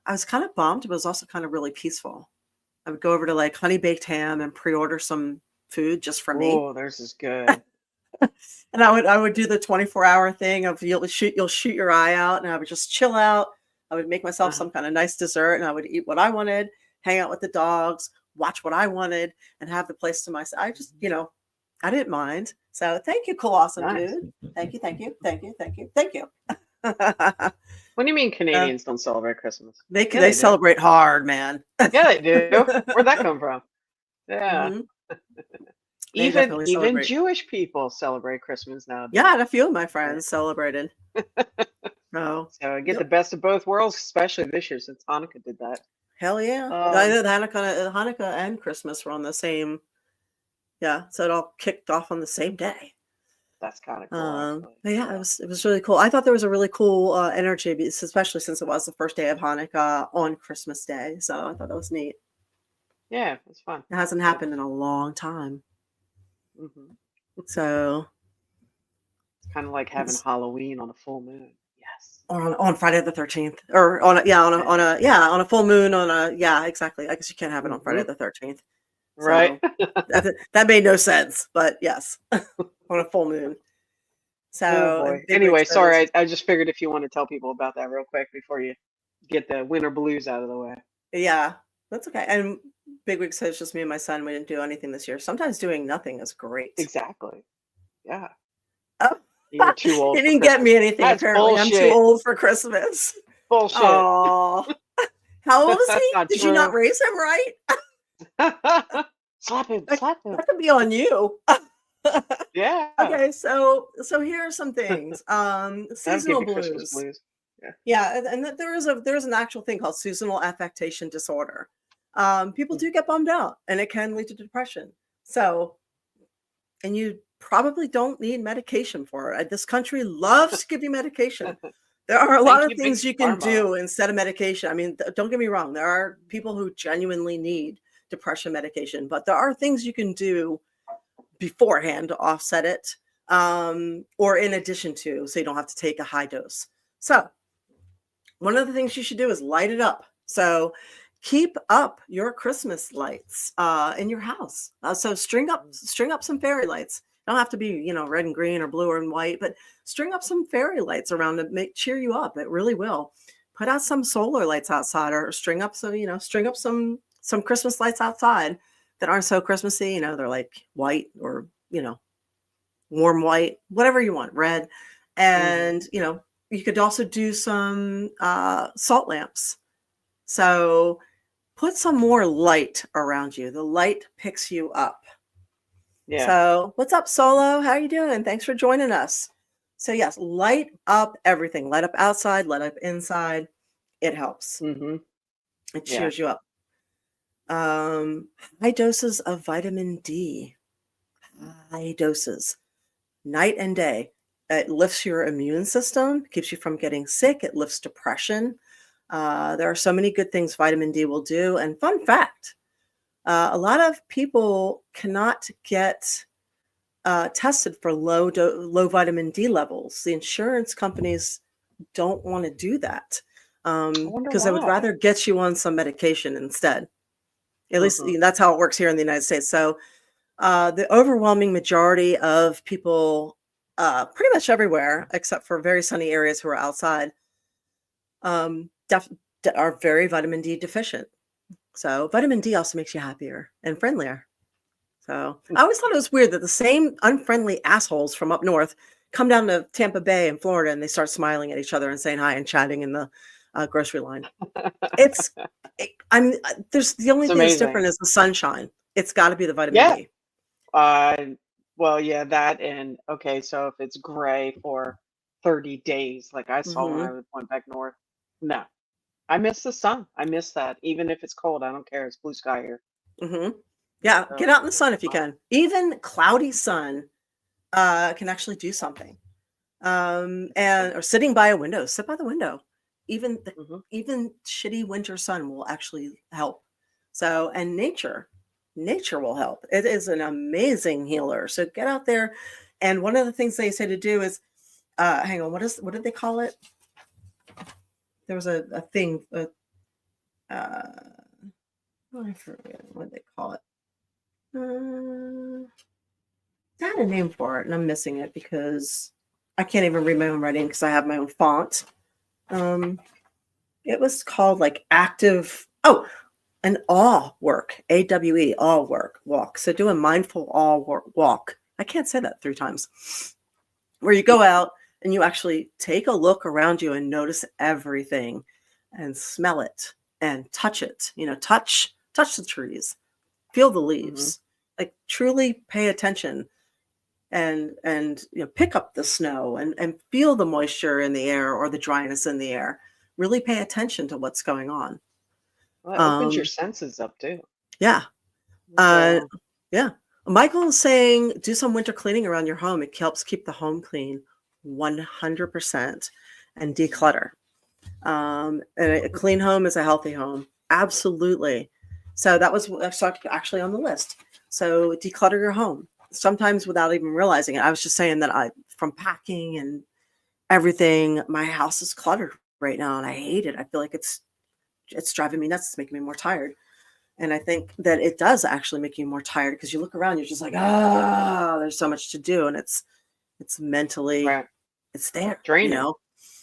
I was kind of bummed, but it was also kind of really peaceful. I would go over to like Honey Baked Ham and pre-order some food just for me. Oh, theirs is good. And I would do the 24-hour thing of you'll shoot your eye out, and I would just chill out. I would make myself Uh-huh. some kind of nice dessert, and I would eat what I wanted, hang out with the dogs, watch what I wanted, and have the place to myself. I just, I didn't mind. So thank you, Colossum Nice. dude. Thank you, thank you, thank you, thank you, thank you. What do you mean uh, Canadians don't celebrate Christmas? they Yeah, they they do. celebrate hard, man. Yeah, they do. Where'd that come from? Yeah. Hmm. They Even definitely even celebrate. Jewish people celebrate Christmas Yeah, nowadays. and a few of my Right? friends celebrated. Oh, So get the yep. best of both worlds, especially this year since Hanukkah did that. Hell yeah. I Um, know that Hanukkah and Christmas were on the same. Yeah, so it all kicked off on the same day. that's kind of cool, actually. But yeah, it Yeah. was really cool. I thought there was a really cool energy, especially since it was the first day of Hanukkah on Christmas Day. So I thought that was neat. Yeah, it's fun. It hasn't Good. happened in a long time. hmm So It's kind of like having it's Halloween on a full moon. Yes. on Friday the 13th, or on a, yeah Yeah. on a full moon on a exactly. I guess you can't have it on Friday hmm the 13th. Right. So that made no sense, but yes, on a full moon. Oh So boy. and Bigwig Anyway, says, sorry. I just figured if you want to tell people about that real quick before you get the winter blues out of the way. yeah, that's okay. And Bigwig says just me and my son. We didn't do anything this year. Sometimes doing nothing is great. Exactly. Yeah. Oh, You're too he old for didn't get Christmas. me anything. That's Apparently, I'm too bullshit. old for Christmas. Bullshit. Oh, how old is That's he? not Did you not true. raise him right? Slap him. That, Slap him. that could be on you. Yeah. Okay, so here are some things. That'll give Seasonal you Christmas blues. blues. Yeah. Yeah, and there's an actual thing called seasonal affectation disorder. People Mm. do get bummed out, and it can lead to depression. So, and you probably don't need medication for it. This country loves to give you medication. There are a lot Thank of you, Big things you can Pharma. do instead of medication. I mean, don't get me wrong. There are people who genuinely need depression medication, but there are things you can do beforehand to offset it, or in addition to, so you don't have to take a high dose. So one of the things you should do is light it up. So keep up your Christmas lights in your house. So string up some fairy lights. Don't have to be, red and green or blue and white, but string up some fairy lights around to cheer you up. It really will. Put out some solar lights outside, or string up some Christmas lights outside that aren't so Christmassy. They're like white, or warm white, whatever you want, red. And you could also do some salt lamps. So put some more light around you. The light picks you up. Yeah. So what's up, Solo? How are you doing? Thanks for joining us. So yes, light up everything. Light up outside, light up inside. It helps. Mm-hmm. It Yeah. cheers you up. High doses of vitamin D. High doses. Night and day. It lifts your immune system, keeps you from getting sick. It lifts depression. There are so many good things vitamin D will do. And fun fact, a lot of people cannot get tested for low vitamin D levels. The insurance companies don't want to do that I wonder because they would why. rather get you on some medication instead. At least Mhm. that's how it works here in the United States. So the overwhelming majority of people, pretty much everywhere, except for very sunny areas who are outside, are very vitamin D deficient. So vitamin D also makes you happier and friendlier. So I always thought it was weird that the same unfriendly assholes from up north come down to Tampa Bay in Florida, and they start smiling at each other and saying hi and chatting in the grocery line. There's the only It's thing that's amazing. different is the sunshine. It's got to be the vitamin Yeah. D. Well, yeah, that, and okay, so if it's gray for 30 days, like I saw when Hmm. I went back north, no. I miss the sun. I miss that. Even if it's cold, I don't care. It's blue sky here. Hmm. Yeah, get So out in the sun if you fine. can. Even cloudy sun can actually do something. Or sitting by a window, sit by the window. Even Mhm. even shitty winter sun will actually help. So, and nature will help. It is an amazing healer. So get out there. And one of the things they say to do is, hang on, what did they call it? There was a thing. I forget what they call it. I had a name for it, and I'm missing it because I can't even read my own writing because I have my own font. It was called like an awe work, AWE, awe work, walk. So do a mindful walk. I can't say that 3 times. Where you go out and you actually take a look around you and notice everything and smell it and touch it. Touch the trees, feel the Mhm. leaves, like truly pay attention and pick up the snow and feel the moisture in the air or the dryness in the air. Really pay attention to what's going on. Well, it opens your Um, senses up too. yeah. Uh, So, yeah. Michael is saying do some winter cleaning around your home. It helps keep the home clean 100% and declutter. And a clean home is a healthy home. Absolutely. So that's actually on the list. So declutter your home. Sometimes without even realizing it. I was just saying that from packing and everything, my house is cluttered right now and I hate it. I feel like it's driving me nuts. It's making me more tired. And I think that it does actually make you more tired because you look around, you're just like, there's so much to do. And it's mentally, right. it's there, Draining.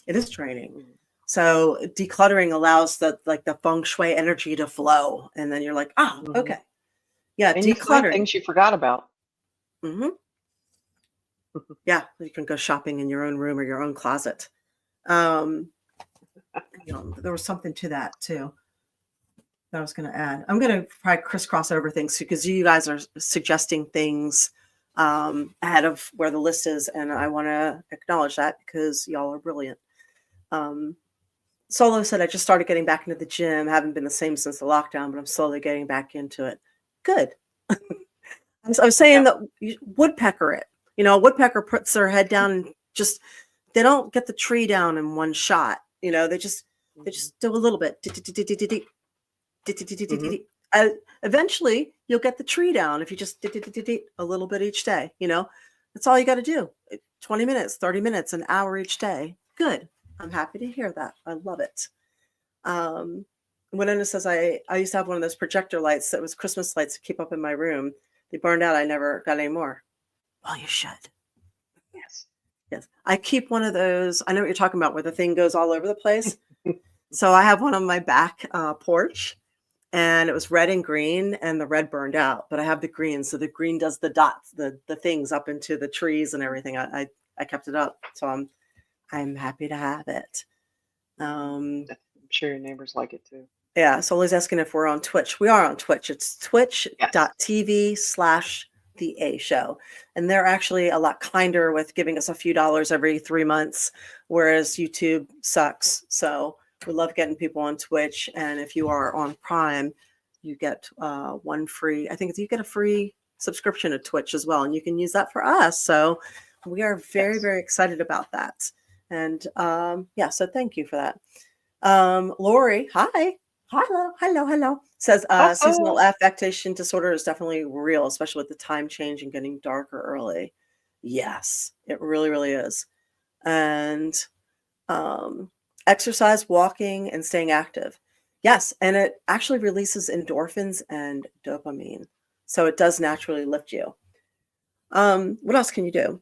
it is draining. Mhm. So decluttering allows the feng shui energy to flow. And then you're like, Mhm. okay. Yeah, And you find decluttering. things you forgot about. Hmm. Yeah, you can go shopping in your own room or your own closet. Um, there was something to that too that I was going to add. I'm going to probably crisscross over things because you guys are suggesting things ahead of where the list is. And I want to acknowledge that because y'all are brilliant. Solo said, I just started getting back into the gym. Haven't been the same since the lockdown, but I'm slowly getting back into it. Good. I was saying that woodpecker it. A woodpecker puts their head down and they don't get the tree down in one shot. They just do a little bit. Eventually, you'll get the tree down if you just a little bit each day. That's all you got to do. 20 minutes, 30 minutes, an hour each day. Good. I'm happy to hear that. I love it. Winona says, I used to have one of those projector lights that was Christmas lights to keep up in my room. They burned out. I never got any more. Well, you should. Yes. I keep one of those. I know what you're talking about, where the thing goes all over the place. So I have one on my back porch, and it was red and green, and the red burned out. But I have the green, so the green does the dots, the things up into the trees and everything. I kept it up, so I'm happy to have it. I'm sure your neighbors like it too. Yeah. So Liz asking if we're on Twitch. We are on Twitch. It's twitch.tv/The A Show. And they're actually a lot kinder with giving us a few dollars every 3 months, whereas YouTube sucks. So we love getting people on Twitch. And if you are on Prime, you get one free, I think you get a free subscription to Twitch as well. And you can use that for us. So we are very, very excited about that. And so thank you for that. Lori, hi. Hello. Says seasonal affectation disorder is definitely real, especially with the time change and getting darker early. Yes, it really, really is. And exercise, walking, and staying active. Yes, and it actually releases endorphins and dopamine. So it does naturally lift you. What else can you do?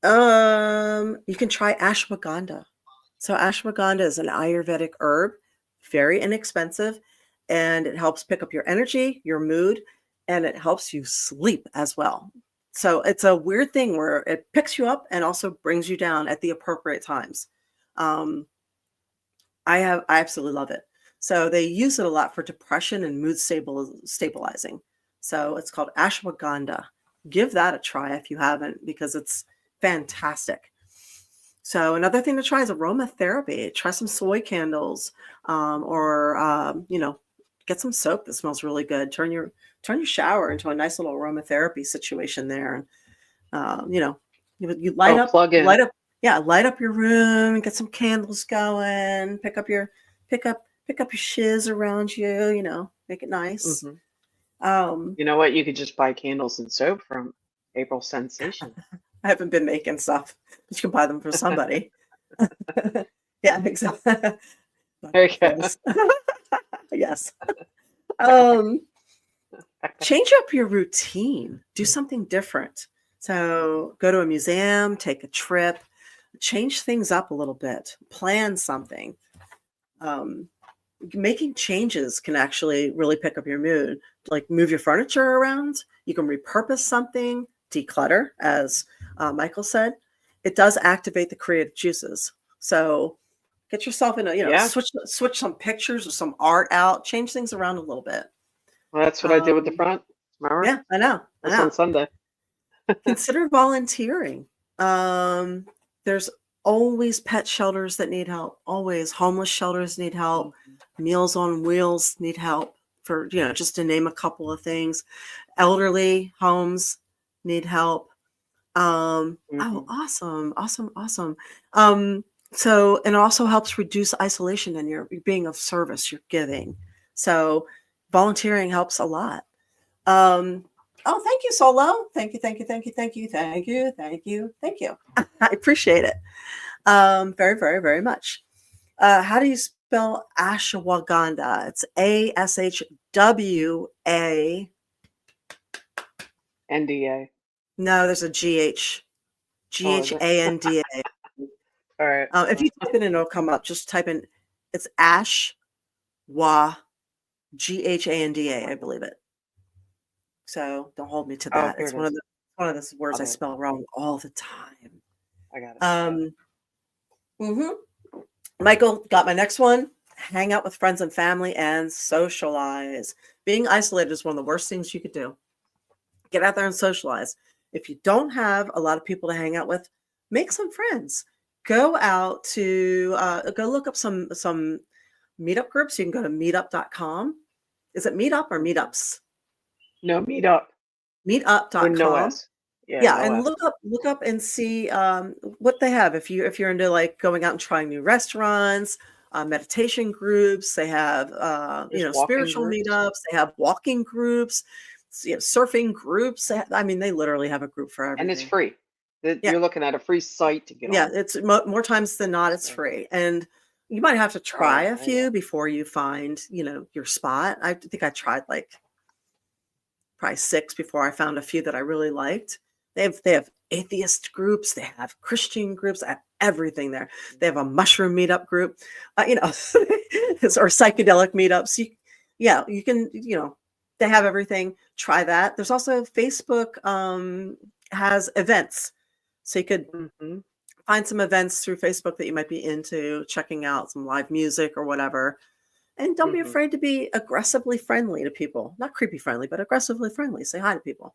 You can try ashwagandha. So ashwagandha is an Ayurvedic herb, very inexpensive, and it helps pick up your energy, your mood, and it helps you sleep as well. So it's a weird thing where it picks you up and also brings you down at the appropriate times. I absolutely love it. So they use it a lot for depression and mood stabilizing. So it's called ashwagandha. Give that a try if you haven't, because it's fantastic. So another thing to try is aromatherapy. Try some soy candles, or get some soap that smells really good. Turn your shower into a nice little aromatherapy situation there. And you light up your room and get some candles going. Pick up your shiz around you. Make it nice. Mm-hmm. You know what? You could just buy candles and soap from April Sensation. I haven't been making stuff, but you can buy them for somebody. Yeah, exactly. There you go. Yes. Change up your routine. Do something different. So go to a museum, take a trip, change things up a little bit, plan something. Making changes can actually really pick up your mood. Like move your furniture around. You can repurpose something, declutter, as Michael said. It does activate the creative juices. So get yourself in switch some pictures or some art out, change things around a little bit. Well, that's what I did with the front. Remember? Yeah, I know. On Sunday. Consider volunteering. There's always pet shelters that need help. Always homeless shelters need help. Meals on Wheels need help, for just to name a couple of things. Elderly homes need help. Oh, awesome. So, and it also helps reduce isolation, and you're being of service, you're giving. So volunteering helps a lot. Oh, thank you, Solo. Thank you. I appreciate it. Very, very, very much. How do you spell ashwagandha? It's ASHWA. NDA. No, there's a GH. GHANDA. All right. If you type it in, it'll come up. Just type in, it's Ashwa GHANDA, I believe it. So don't hold me to that. It's one of those words I spell wrong all the time. I got it. Michael got my next one. Hang out with friends and family and socialize. Being isolated is one of the worst things you could do. Get out there and socialize. If you don't have a lot of people to hang out with, make some friends. Go out to go look up some meetup groups. You can go to meetup.com. Is it meetup or meetups? No, meet up with no Meetup.com. S. Yeah, Yeah, no and S. look up and see what they have. If you're into like going out and trying new restaurants, meditation groups, they have There's walking spiritual groups, meetups. They have walking groups, surfing groups. I mean, they literally have a group for and it's everything. free. Yeah, You're looking at a free site to get yeah. on. It's more times than not, it's So, free, and you might have to try right, a I know. few before you find your spot. I think I tried like probably 6 before I found a few that I really liked. They have atheist groups, they have Christian groups, they have everything there. They have a mushroom meetup group, or psychedelic meetups. You can, they have everything. Try that. There's also Facebook has events, so you could Mhm. find some events through Facebook that you might be into, checking out some live music or whatever. And don't be Mhm. afraid to be aggressively friendly to people. Not creepy friendly, but aggressively friendly. Say hi to people.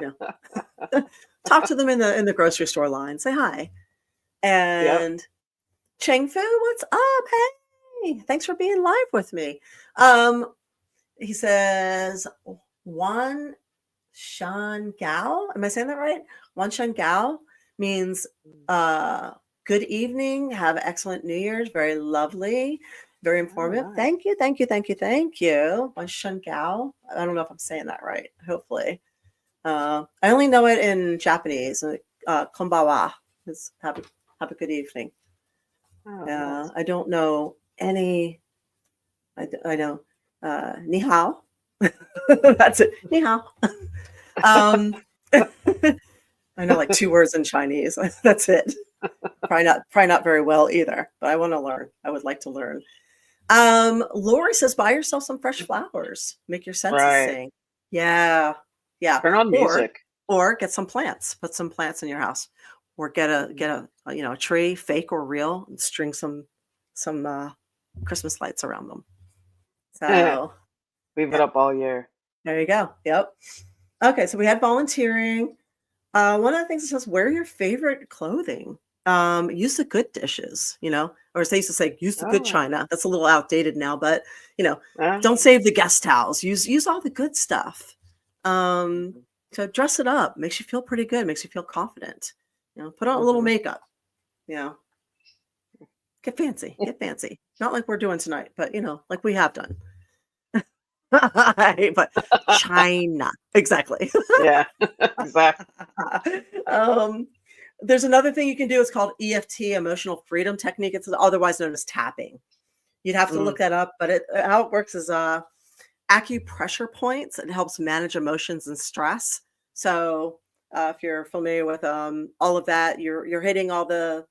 You know, talk to them in the grocery store line. Say hi. Yep. And Cheng Fu, what's up? Hey, thanks for being live with me. Um, he says Wan Shan Gao. Am I saying that right? Wan Shan Gao means uh good evening. Have an excellent New Year's. Very lovely. Very All informative. right. Thank you. Thank you. Thank you. Thank you. Wan Shan Gao. I don't know if I'm saying that right. Hopefully. I only know it in Japanese. Konbawa. Have a good evening. Oh, nice. I don't know any. I know ni hao. That's it. Ni hao. Um, I know like 2 words in Chinese. That's it. Probably not very well either, but I want to learn. I would like to learn. Lori says, buy yourself some fresh flowers. Make your senses Right. sing. Yeah. Yeah. Turn on Or music. get some plants. Put some plants in your house. Or get a tree, fake or real, and string some Christmas lights around them. So Leave it yeah, up all year. there you go. Yep. Okay, so we had volunteering. One of the things it says, wear your favorite clothing. Use the good dishes, or as they used to say, use the good Oh, china. That's a little outdated now, but uh, don't save the guest towels. Use all the good stuff. Um, mhm. so dress it up, makes you feel pretty good, makes you feel confident. Put on a little Mhm. makeup. You know, get fancy, get fancy. Not like we're doing tonight, but like we have done. But China, exactly. Yeah, exactly. um, there's another thing you can do. It's called EFT, emotional freedom technique. It's otherwise known as tapping. You'd have to Mm. look that up, but how it works is acupressure points. It helps manage emotions and stress. So if you're familiar with all of that, you're hitting all the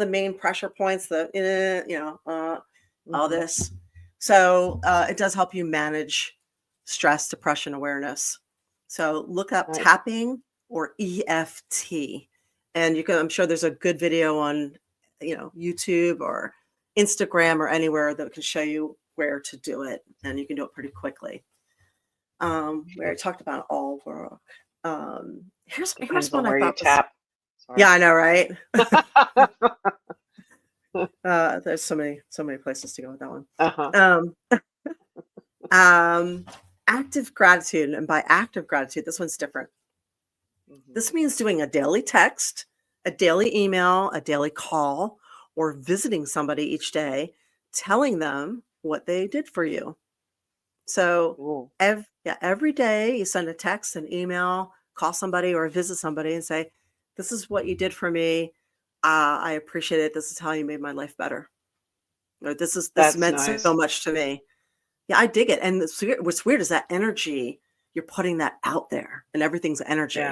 main pressure points. All Mhm. this. So it does help you manage stress, depression, awareness. So look up Nice. tapping or EFT, and I'm sure there's a good video on, YouTube or Instagram or anywhere that can show you where to do it, and you can do it pretty quickly. We already talked about all work. Here's Depends one on I where you thought was, tap. yeah, Sorry. I know, right? There's so many places to go with that one. Uh-huh. Um, Um, active gratitude, and by active gratitude, this one's different. Mhm. This means doing a daily text, a daily email, a daily call, or visiting somebody each day, telling them what they did for you. So Ooh. every day you send a text, an email, call somebody, or visit somebody and say, "This is what you did for me. I appreciate it. This is how you made my life better." Or this That's meant so nice. much to me. Yeah, I dig it, and what's weird is that energy, you're putting that out there, and everything's Yeah. energy.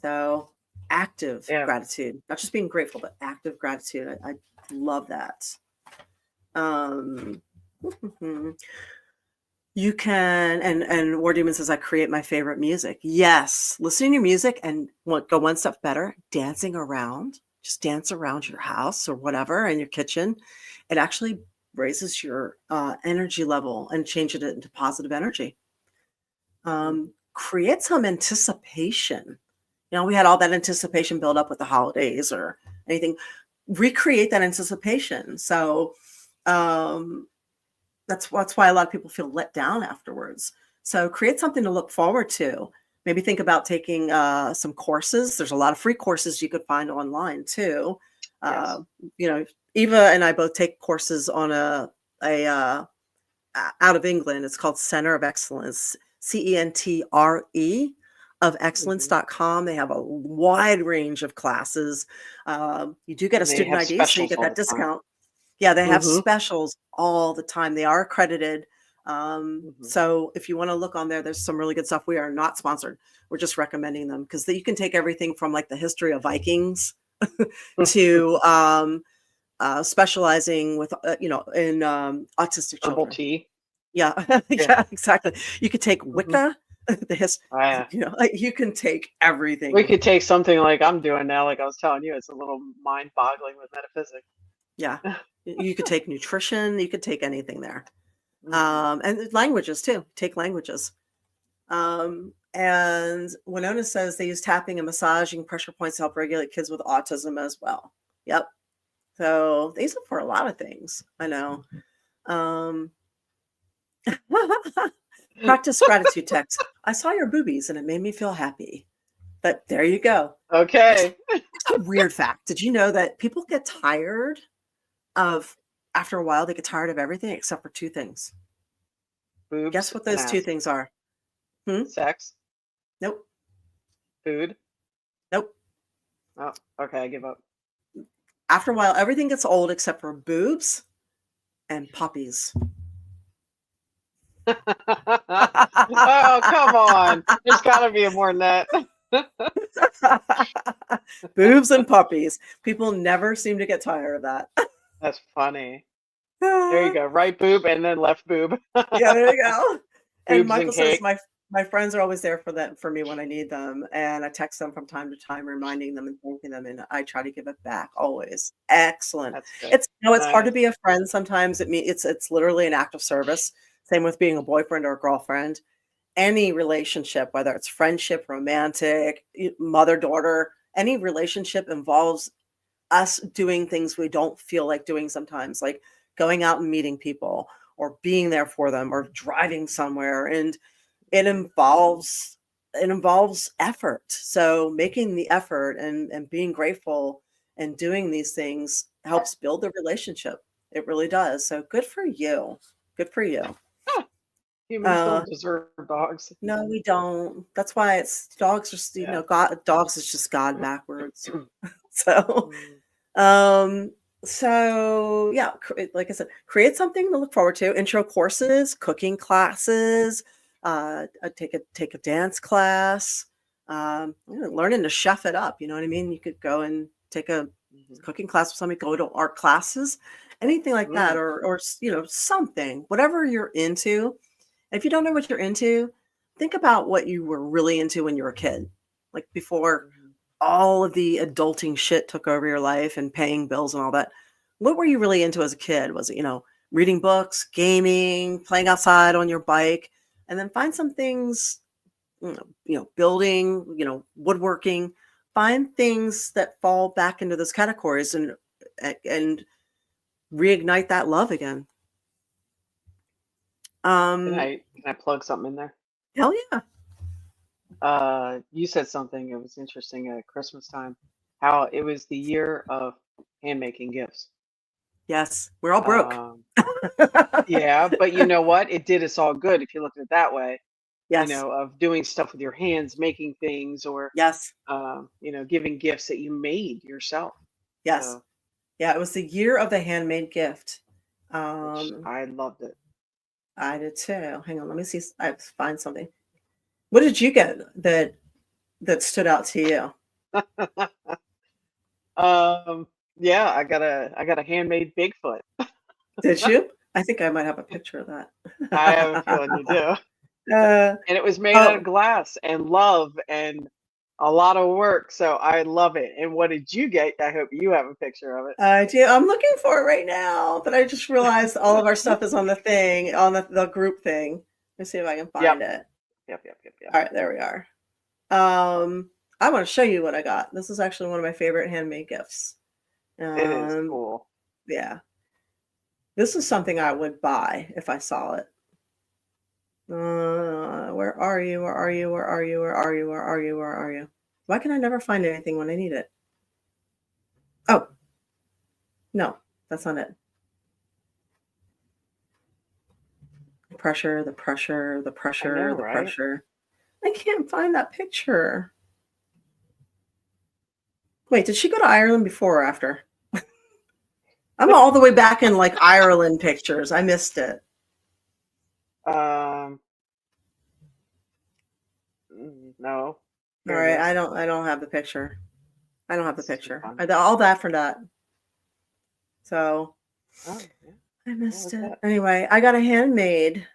So, active Yeah. gratitude, not just being grateful, but active gratitude. I love that. Um, you can, and War Demon says, I create my favorite music. Yes, listening to music and go one step better, dancing around, just dance around your house or whatever in your kitchen. It actually raises your energy level and changes it into positive energy. Mhm. create some anticipation. We had all that anticipation build up with the holidays or anything. Recreate that anticipation. So that's why a lot of people feel let down afterwards. So create something to look forward to. Maybe think about taking some courses. There's a lot of free courses you could find online too. Yes. Eva and I both take courses on a out of England. It's called Center of Excellence, CENTRE of excellence.com. They have a wide range of classes. You do get a And they student have ID, so you specials get all that the time. discount. Yeah, they have Mhm. specials all the time. They are accredited. Mhm. So if you want to look on there, there's some really good stuff. We are not sponsored. We're just recommending them because you can take everything from like the history of Vikings to specializing with, in autistic Herbal children. tea. Yeah, Yeah. yeah, exactly. You could take Mhm. Wicca, the like you can take We everything. could take something like I'm doing now, like I was telling you, it's a little mind-boggling with metaphysics. Yeah, you could take nutrition. You could take anything there. Mhm. And languages too. Take languages. And Winona says they use tapping and massaging pressure points to help regulate kids with autism as well. Yep. So they use it for a lot of things. I know. Um, practice gratitude text. I saw your boobies and it made me feel happy. But there you go. Okay. It's a weird fact. Did you know that people get tired of, after a while, they get tired of everything except for two things? Guess Boobs what and those two ass. things are? Hmm? Sex, Nope. food. Nope. Oh, okay, I give up. After a while, everything gets old except for boobs and puppies. Oh, come on. There's gotta be more than that. Boobs and puppies. People never seem to get tired of that. That's funny. There you go. Right boob and then left boob. Yeah, there you go. And Boobs and Michael says cake. my friends are always there for me when I need them, and I text them from time to time, reminding them and thanking them, and I try to give it back always. Excellent. That's good. It's hard to Nice. be a friend sometimes. It's literally an act of service. Same with being a boyfriend or a girlfriend. Any relationship, whether it's friendship, romantic, mother daughter, any relationship involves us doing things we don't feel like doing sometimes, like going out and meeting people or being there for them or driving somewhere. And it involves effort. So making the effort and being grateful and doing these things helps build the relationship. It really does. So good for you. Good for you. Humans Uh, don't deserve dogs. no, we don't. That's why it's dogs just, Yeah. God, dogs is just God backwards. So Mm. Um, so yeah, like I said, create something to look forward to. Intro courses, cooking classes, take a dance class, learning to chef it up. You know what I mean? You could go and take a Mhm. cooking class with somebody, go to art classes, anything like that, Mm. or something, whatever you're into. And if you don't know what you're into, think about what you were really into when you were a kid, like before Mhm. all of the adulting shit took over your life and paying bills and all that. What were you really into as a kid? Was it, reading books, gaming, playing outside on your bike? And then find some things, building, woodworking, find things that fall back into those categories and reignite that love again. Can Um, I plug something in there? hell yeah. You said something, it was interesting at Christmas time, how it was the year of hand making gifts. Yes. We're all broke. Um, yeah, but you know what? It did us all good if you look at it that way, Yes. of doing stuff with your hands, making things, or Yes. giving gifts that you made yourself. Yes. So, Yeah, it was the year of the handmade gift. which Um, I loved it. I did too. Hang on, let me see. I find something. What did you get that stood out to you? um, yeah, I got a handmade Bigfoot. Did you? I think I might have a picture of that. I have a feeling you do. uh, And it was made out of oh, glass and love and a lot of work. So I love it. And what did you get? I hope you have a picture of I do. I'm looking for it right now, but I just realized all of our it. stuff is on the thing, on the group thing. Let me see if I can Yep. find it. All right, there we are. I want to show you what I got. This is actually one of my favorite handmade gifts. It is cool. Yeah. This is something I would buy if I saw it. Where are you? Where are you? Where are you? Where are you? Where are you? Where are you? Why can I never find anything when I need it? Oh, no, that's not it. The pressure, the pressure, the pressure, the pressure. I can't find that picture. Wait, did she go to Ireland before or after? I'm all the way back in like Ireland pictures. I missed it. No. All right, I don't have the picture. I don't have the picture. All that for that. So I missed it. Anyway, I got a handmade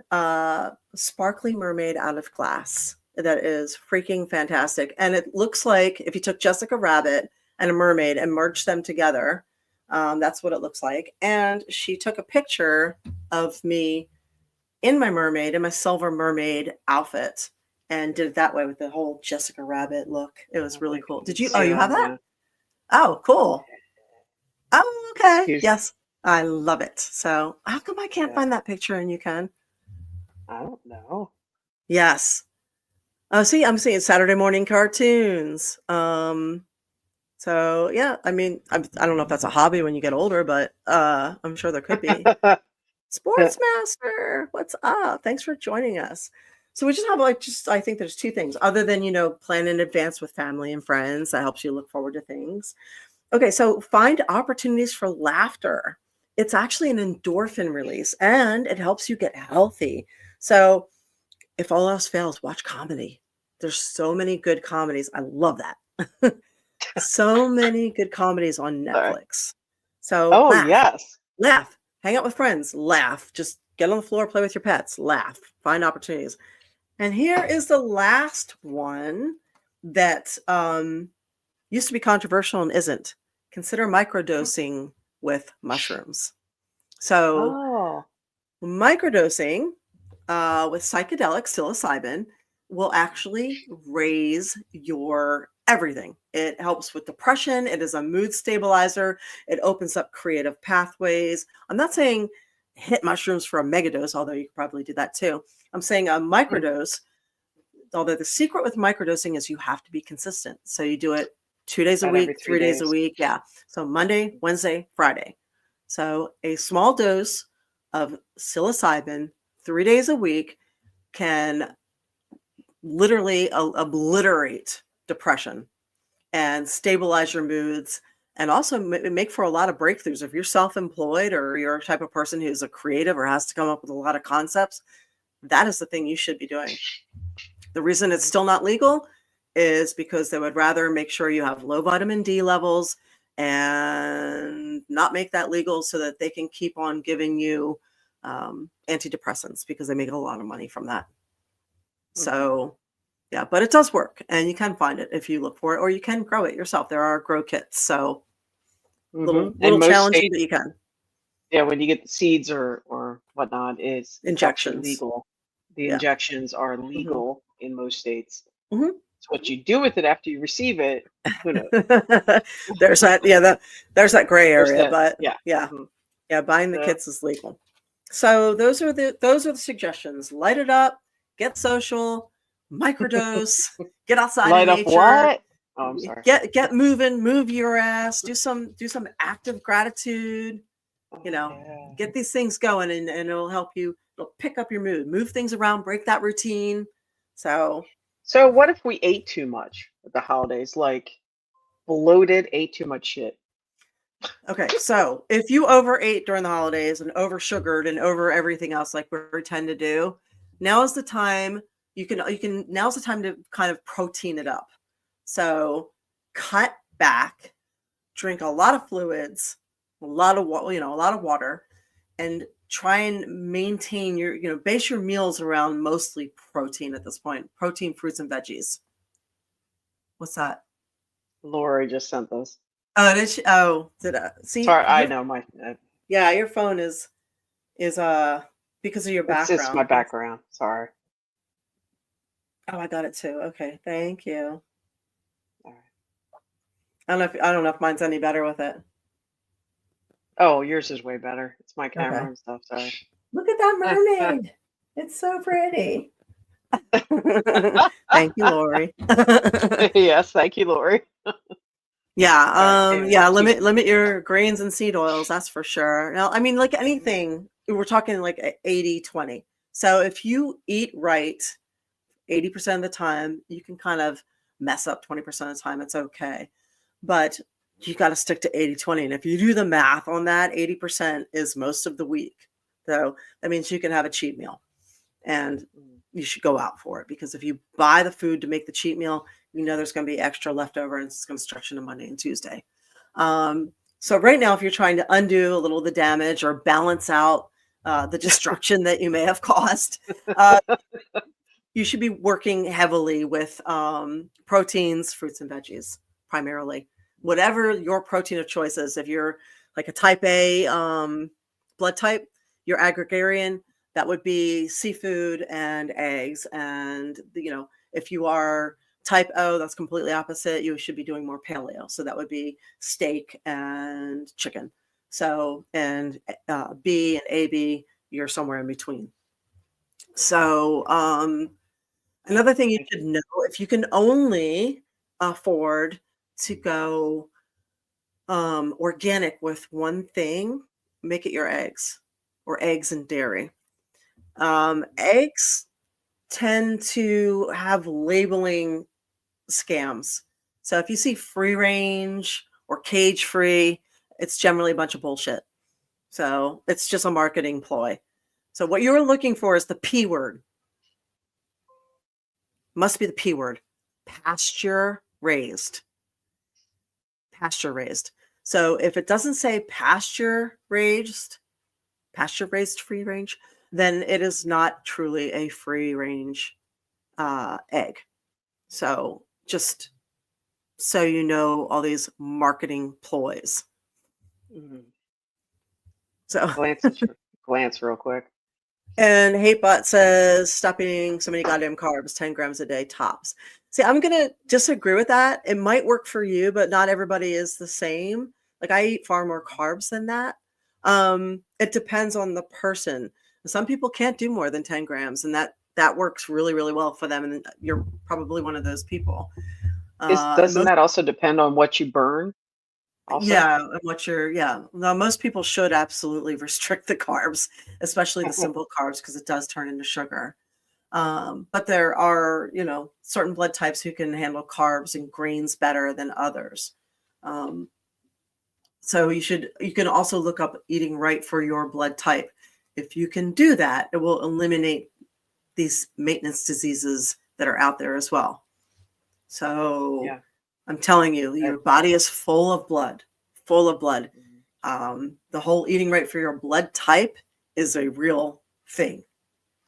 sparkly mermaid out of glass that is freaking fantastic. And it looks like if you took Jessica Rabbit and a mermaid and merged them together, that's what it looks like. And she took a picture of me in my mermaid, in my silver mermaid outfit, and did it that way with the whole Jessica Rabbit look. It was really cool. Did you? Oh, you have that? Oh, cool. Oh, okay. Yes, I love it. So how come I can't find that picture and you can? I don't know. Yes. Oh, see, I'm seeing Saturday morning cartoons. So yeah, I mean, I don't know if that's a hobby when you get older, but I'm sure there could be. Sportsmaster, what's up? Thanks for joining us. So we just have I think there's two things other than, plan in advance with family and friends. That helps you look forward to things. Okay, so find opportunities for laughter. It's actually an endorphin release and it helps you get healthy. So if all else fails, watch comedy. There's so many good comedies. I love that. So many good comedies on Netflix. So laugh, hang out with friends, laugh, just get on the floor, play with your pets, laugh, find opportunities. And here is the last one that used to be controversial and isn't. Consider microdosing with mushrooms. So microdosing with psychedelic psilocybin will actually raise your everything. It helps with depression. It is a mood stabilizer. It opens up creative pathways. I'm not saying hit mushrooms for a megadose, although you could probably do that too. I'm saying a microdose, although the secret with microdosing is you have to be consistent. So you do it 2 days a week, 3 days a week. Yeah. So Monday, Wednesday, Friday. So a small dose of psilocybin 3 days a week can literally obliterate depression and stabilize your moods, and also make for a lot of breakthroughs. If you're self-employed or you're a type of person who's a creative or has to come up with a lot of concepts, that is the thing you should be doing. The reason it's still not legal is because they would rather make sure you have low vitamin D levels and not make that legal so that they can keep on giving you antidepressants, because they make a lot of money from that. So yeah, but it does work, and you can find it if you look for it, or you can grow it yourself. There are grow kits, so little challenging, but you can. Yeah, when you get the seeds or whatnot, it's injections legal. The injections are legal in most states. So what you do with it after you receive it, who knows? There's that. There's that gray area, but buying the kits is legal. So those are the suggestions. Light it up, get social, microdose, get outside in nature. What? Oh, I'm sorry. Get moving, move your ass, do some active gratitude. Get these things going, and it'll help you. It'll pick up your mood, move things around, break that routine. So what if we ate too much at the holidays? Like bloated, ate too much shit. Okay, so if you overate during the holidays and over sugared and over everything else like we tend to do, now is the time now's the time to kind of protein it up. So cut back, drink a lot of fluids, a lot of water, and try and maintain your, base your meals around mostly protein at this point. Protein, fruits, and veggies. What's that? Lori just sent this. Oh, did she? Oh, did I see? Sorry, I know my. Yeah, your phone is because of your background. It's just my background. Sorry. Oh, I got it too. Okay, thank you. All right. I don't know if mine's any better with it. Oh, yours is way better. It's my Okay. camera and stuff. Sorry. Look at that mermaid. It's so pretty. Thank you, Lori. Yes, thank you, Lori. Yeah, All right. Anyway, yeah, keep limit your grains and seed oils, that's for sure. Now, I mean, like anything, we're talking like 80-20. So if you eat right 80% of the time, you can kind of mess up 20% of the time. It's okay. But you got to stick to 80-20. And if you do the math on that, 80% is most of the week. So that means you can have a cheat meal and you should go out for it, because if you buy the food to make the cheat meal, you know there's going to be extra left over and it's going to stretch into Monday and Tuesday. So right now, if you're trying to undo a little of the damage or balance out the destruction that you may have caused, you should be working heavily with proteins, fruits and veggies, primarily. Whatever your protein of choice is. If you're like a type A blood type, you're agregarian, that would be seafood and eggs. And, if you are type O, that's completely opposite. You should be doing more paleo. So that would be steak and chicken. So, and B and AB, you're somewhere in between. So, another thing you should know, if you can only afford to go organic with one thing, make it your eggs, or eggs and dairy. Eggs tend to have labeling scams. So if you see free range or cage free, it's generally a bunch of bullshit. So it's just a marketing ploy. So what you're looking for is the P word. Must be the P word. Pasture raised. Pasture raised. So if it doesn't say pasture raised free range, then it is not truly a free range egg. So just so you know, all these marketing ploys. So glance real quick. And HateBot says, stop eating so many goddamn carbs, 10 grams a day tops. See, I'm going to disagree with that. It might work for you, but not everybody is the same. Like, I eat far more carbs than that. It depends on the person. Some people can't do more than 10 grams, and that works really, really well for them. And you're probably one of those people. Doesn't that also depend on what you burn? Also? Yeah, and now most people should absolutely restrict the carbs, especially the simple carbs, because it does turn into sugar. But there are, certain blood types who can handle carbs and grains better than others. So you can also look up eating right for your blood type. If you can do that, it will eliminate these maintenance diseases that are out there as well. So yeah. I'm telling you, your body is full of blood. The whole eating right for your blood type is a real thing.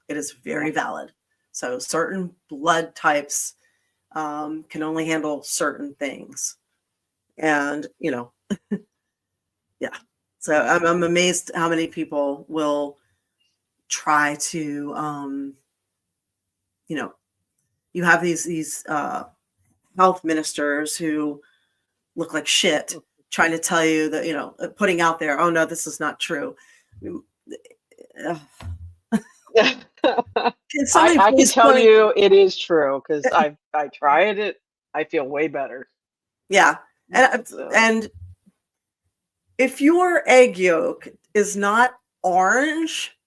It is very valid. So certain blood types can only handle certain things. And, yeah. So I'm amazed how many people will try to, you have these health ministers who look like shit trying to tell you that, putting out there, oh no, this is not true. I can tell you it is true, because I tried it. I feel way better. Yeah. And if your egg yolk is not orange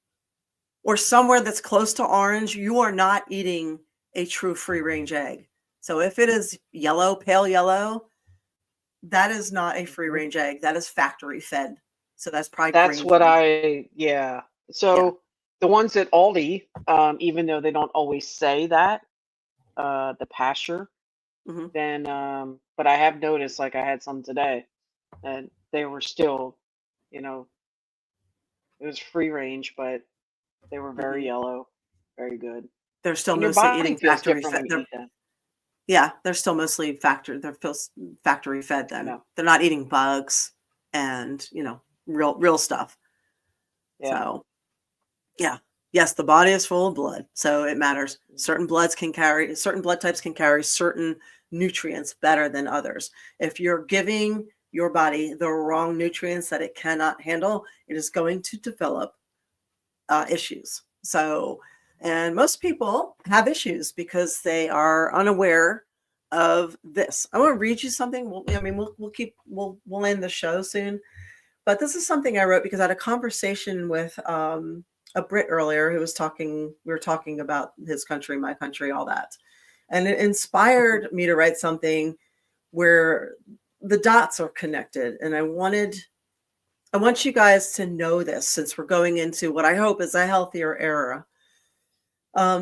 or somewhere that's close to orange, you are not eating a true free range egg. So if it is yellow, pale yellow, that is not a free range egg. That is factory fed. So that's probably So the ones at Aldi, even though they don't always say that, the pasture, then but I have noticed, like I had some today, and they were still, it was free range, but they were very yellow, very good. They're still And mostly eating factory fed. Yeah, they're still mostly factory fed then. They're not eating bugs and, real stuff. Yeah. So, yeah. Yes, the body is full of blood, so it matters. Certain blood types can carry certain nutrients better than others. If you're giving your body the wrong nutrients that it cannot handle, it is going to develop issues. So, and most people have issues because they are unaware of this. I want to read you something. We'll end the show soon, but this is something I wrote because I had a conversation with a Brit earlier who was talking. We were talking about his country, my country, all that, and it inspired me to write something where the dots are connected. And I want you guys to know this since we're going into what I hope is a healthier era.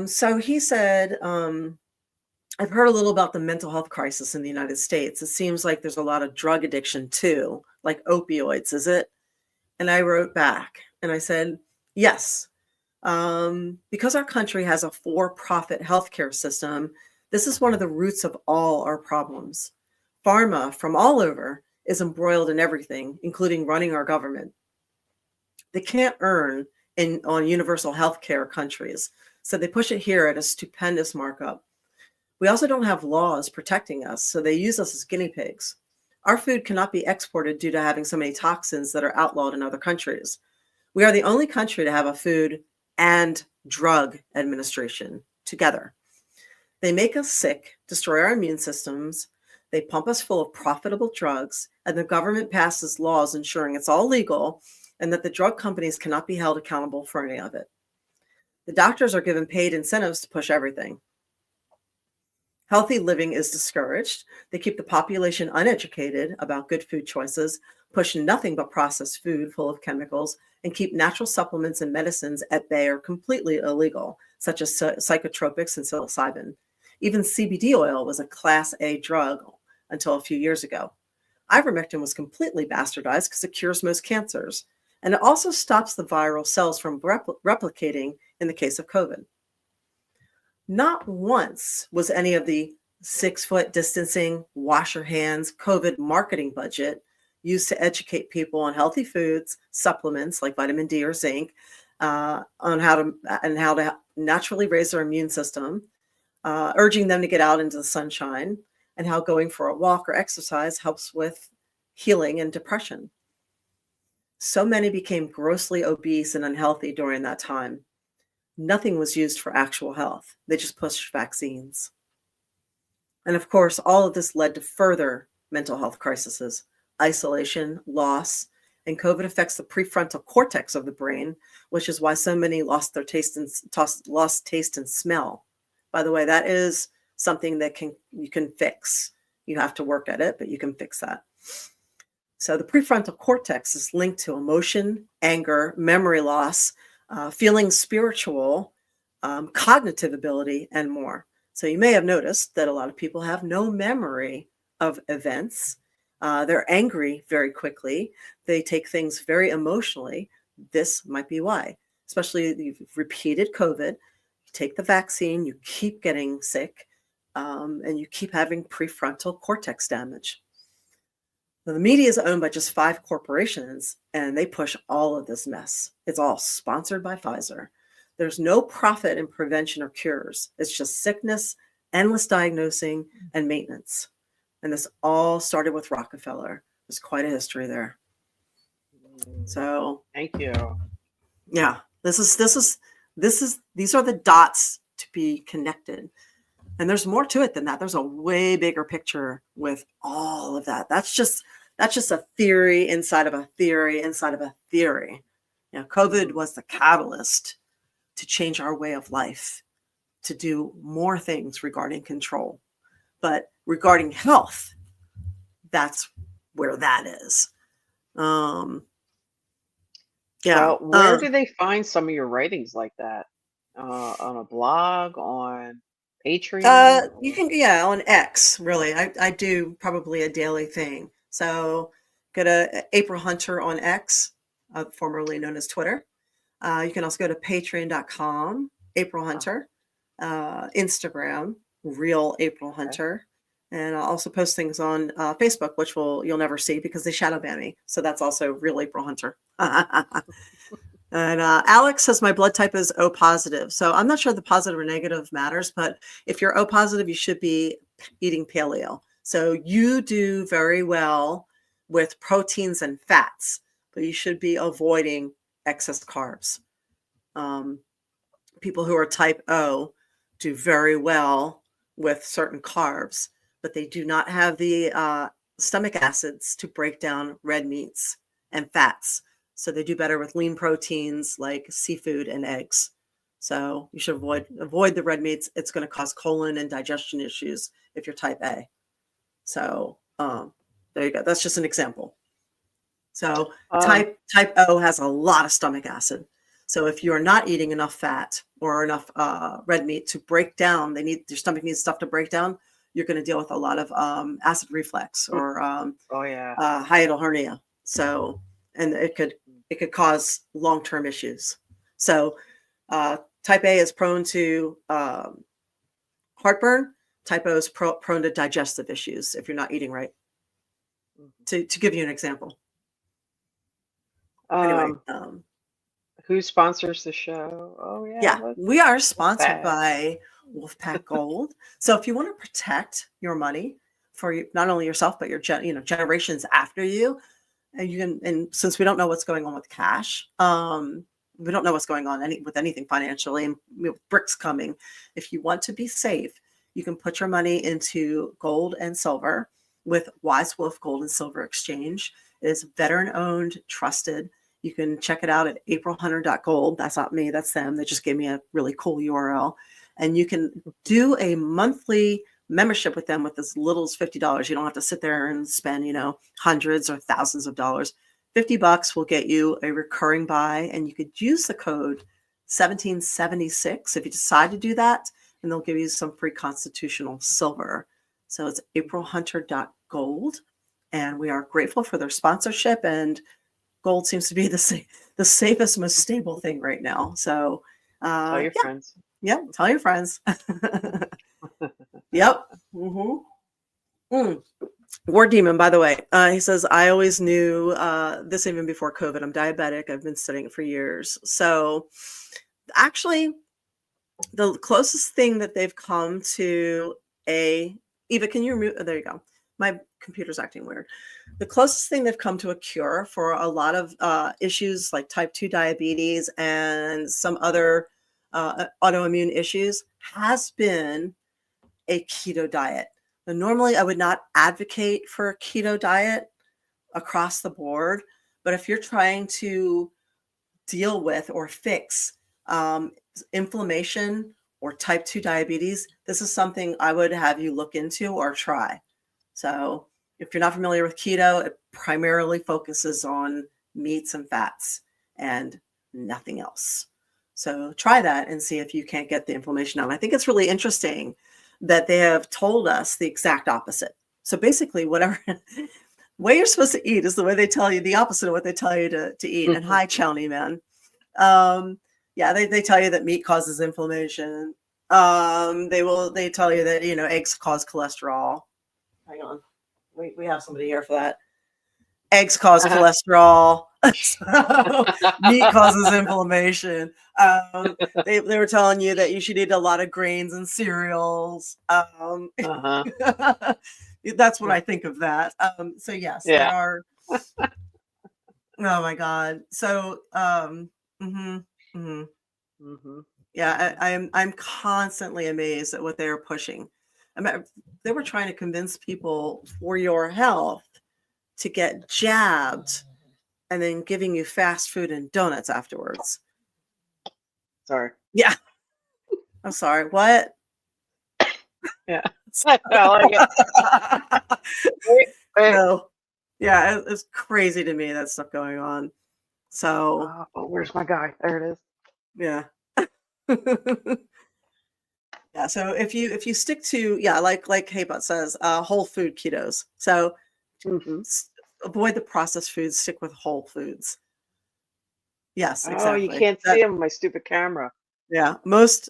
So he said, I've heard a little about the mental health crisis in the United States. It seems like there's a lot of drug addiction too, like opioids, is it? And I wrote back and I said, yes, because our country has a for-profit healthcare system, this is one of the roots of all our problems. Pharma from all over is embroiled in everything, including running our government. They can't earn on universal health care countries, so they push it here at a stupendous markup. We also don't have laws protecting us, so they use us as guinea pigs. Our food cannot be exported due to having so many toxins that are outlawed in other countries. We are the only country to have a food and drug administration together. They make us sick, destroy our immune systems, they pump us full of profitable drugs, and the government passes laws ensuring it's all legal and that the drug companies cannot be held accountable for any of it. The doctors are given paid incentives to push everything. Healthy living is discouraged. They keep the population uneducated about good food choices, push nothing but processed food full of chemicals, and keep natural supplements and medicines at bay or completely illegal, such as psychotropics and psilocybin. Even CBD oil was a Class A drug until a few years ago. Ivermectin was completely bastardized because it cures most cancers, and it also stops the viral cells from replicating in the case of COVID. Not once was any of the 6-foot distancing, wash your hands, COVID marketing budget used to educate people on healthy foods, supplements like vitamin D or zinc, on how to naturally raise their immune system, urging them to get out into the sunshine, and how going for a walk or exercise helps with healing and depression. So many became grossly obese and unhealthy during that time. Nothing was used for actual health. They just pushed vaccines. And of course, all of this led to further mental health crises, isolation, loss, and COVID affects the prefrontal cortex of the brain, which is why so many lost taste and smell. By the way, that is something that you can fix. You have to work at it, but you can fix that. So the prefrontal cortex is linked to emotion, anger, memory loss, feeling spiritual, cognitive ability, and more. So you may have noticed that a lot of people have no memory of events. They're angry very quickly. They take things very emotionally. This might be why, especially if you've repeated COVID, you take the vaccine, you keep getting sick, and you keep having prefrontal cortex damage. Now, the media is owned by just 5 corporations, and they push all of this mess. It's all sponsored by Pfizer. There's no profit in prevention or cures. It's just sickness, endless diagnosing, and maintenance. And this all started with Rockefeller. There's quite a history there. So Thank you. yeah, these are the dots to be connected. And there's more to it than that. There's a way bigger picture with all of that. That's just a theory inside of a theory inside of a theory. You know, COVID was the catalyst to change our way of life, to do more things regarding control. But regarding health, that's where that is. Yeah. Well, where do they find some of your writings like that? On a blog, on Patreon? You can, on X, really. I do probably a daily thing. So go to April Hunter on X, formerly known as Twitter. You can also go to patreon.com, April Hunter, Instagram, Real April Hunter. And I'll also post things on Facebook, which you'll never see because they shadow ban me. So that's also Real April Hunter. And Alex says my blood type is O positive. So I'm not sure the positive or negative matters, but if you're O positive, you should be eating paleo. So you do very well with proteins and fats, but you should be avoiding excess carbs. People who are type O do very well with certain carbs, but they do not have the stomach acids to break down red meats and fats. So they do better with lean proteins like seafood and eggs. So you should avoid the red meats. It's going to cause colon and digestion issues if you're type A. So there you go. That's just an example. So type O has a lot of stomach acid. So if you're not eating enough fat or enough red meat to break down, your stomach needs stuff to break down. You're going to deal with a lot of acid reflux or hiatal hernia. So, and it could cause long-term issues. So type A is prone to heartburn. Type O is prone to digestive issues if you're not eating right. To give you an example. Anyway. Who sponsors the show? Oh Yeah, we are sponsored by Wolfpack Gold. So if you want to protect your money for not only yourself but your generations after you, and you can. And since we don't know what's going on with cash, we don't know what's going on with anything financially, and with BRICS coming. If you want to be safe, you can put your money into gold and silver with Wise Wolf Gold and Silver Exchange. It is veteran-owned, trusted. You can check it out at aprilhunter.gold. That's not me, that's them. They just gave me a really cool URL. And you can do a monthly membership with them with as little as $50. You don't have to sit there and spend, hundreds or thousands of dollars. $50 will get you a recurring buy, and you could use the code 1776 if you decide to do that, and they'll give you some free constitutional silver. So it's aprilhunter.gold, and we are grateful for their sponsorship, and gold seems to be the safest, most stable thing right now. So tell your friends. Yep, tell your friends. Yep. War Demon, by the way, he says, I always knew this even before COVID. I'm diabetic. I've been studying it for years. So actually, the closest thing that they've come to Eva, can you remove? Oh, there you go. My computer's acting weird. The closest thing they've come to a cure for a lot of issues like type 2 diabetes and some other autoimmune issues has been a keto diet. Now, normally, I would not advocate for a keto diet across the board, but if you're trying to deal with or fix inflammation or type 2 diabetes, this is something I would have you look into or try. So if you're not familiar with keto, it primarily focuses on meats and fats and nothing else. So try that and see if you can't get the inflammation out. I think it's really interesting that they have told us the exact opposite. So basically, whatever way you're supposed to eat is the way they tell you, the opposite of what they tell you to eat. And hi, Chowney, man. They tell you that meat causes inflammation. They tell you that, eggs cause cholesterol. Hang on. We have somebody here for that. Eggs cause cholesterol. So, meat causes inflammation. They were telling you that you should eat a lot of grains and cereals. That's what I think of that. So yes, there are. Oh my God. So yeah, I'm constantly amazed at what they are pushing. I mean, they were trying to convince people for your health to get jabbed and then giving you fast food and donuts afterwards. Sorry. Yeah. I'm sorry. What? Yeah. I like it. Wait. No. Yeah, it's crazy to me, that stuff going on. So where's my guy? There it is. Yeah. Yeah, so if you stick to like Haybutt says, whole food ketos. So avoid the processed foods, stick with whole foods. Yes, exactly. Oh, you can't see them on my stupid camera. Yeah, most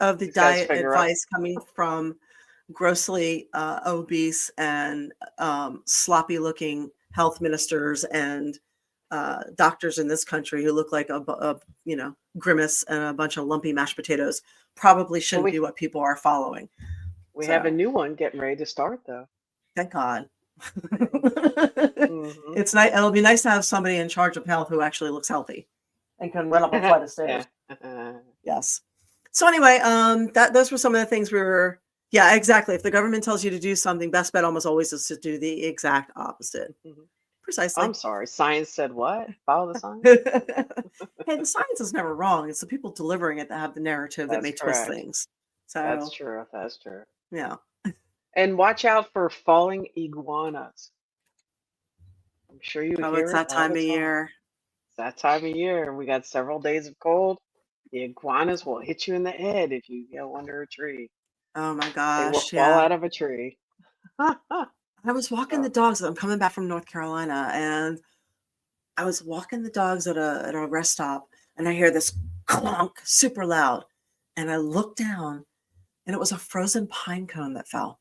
of the diet advice coming from grossly obese and sloppy looking health ministers and doctors in this country who look like a grimace and a bunch of lumpy mashed potatoes probably shouldn't be what people are following. We So, have a new one getting ready to start, though. thank God. Mm-hmm. It's nice. It'll be nice to have somebody in charge of health who actually looks healthy and can run up a flight of stairs. Yeah. Yes. So anyway, those were some of the things we were. Yeah, exactly. If the government tells you to do something, best bet almost always is to do the exact opposite. Mhm. Precisely. I'm sorry. Science said what? Follow the science? Hey, the science is never wrong. It's the people delivering it that have the narrative that That's may twist correct. things. So That's true. That's true. yeah. And watch out for falling iguanas. I'm sure you Oh, it's hear it that all time the of time. year. It's that time of year. We got several days of cold. The iguanas will hit you in the head if you go under a tree. Oh my They will gosh. fall Yeah. out of a tree. I was walking the dogs. I'm coming back from North Carolina, and I was walking the dogs at a rest stop, and I hear this clunk super loud. And I look down, and it was a frozen pine cone that fell.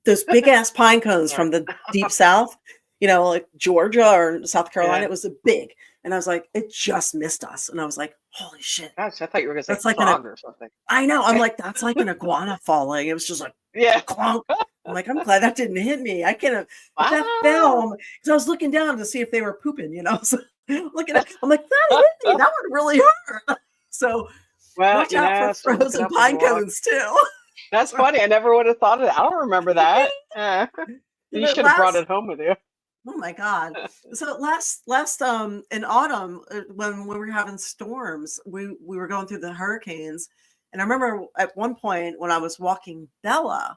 Those big ass pine cones from the deep south, like Georgia or South Carolina. Yeah. It was a big. And I was like, it just missed us. And I was like, holy shit. Gosh, I thought you were going to say That's like frog or something. I know. I'm like, that's like an iguana falling. It was just like Yeah. clunk. I'm like, I'm glad that didn't hit me. I can't have if that Wow. fell because I was looking down to see if they were pooping, So looking at I'm like, that hit me. That would really hurt. So Well, watch out for so look it frozen up when pine you walk. cones too. That's funny. I never would have thought of it. I don't remember that. You should have brought it home with you. Oh my God. So last in autumn, when we were having storms, we were going through the hurricanes. And I remember at one point when I was walking Bella,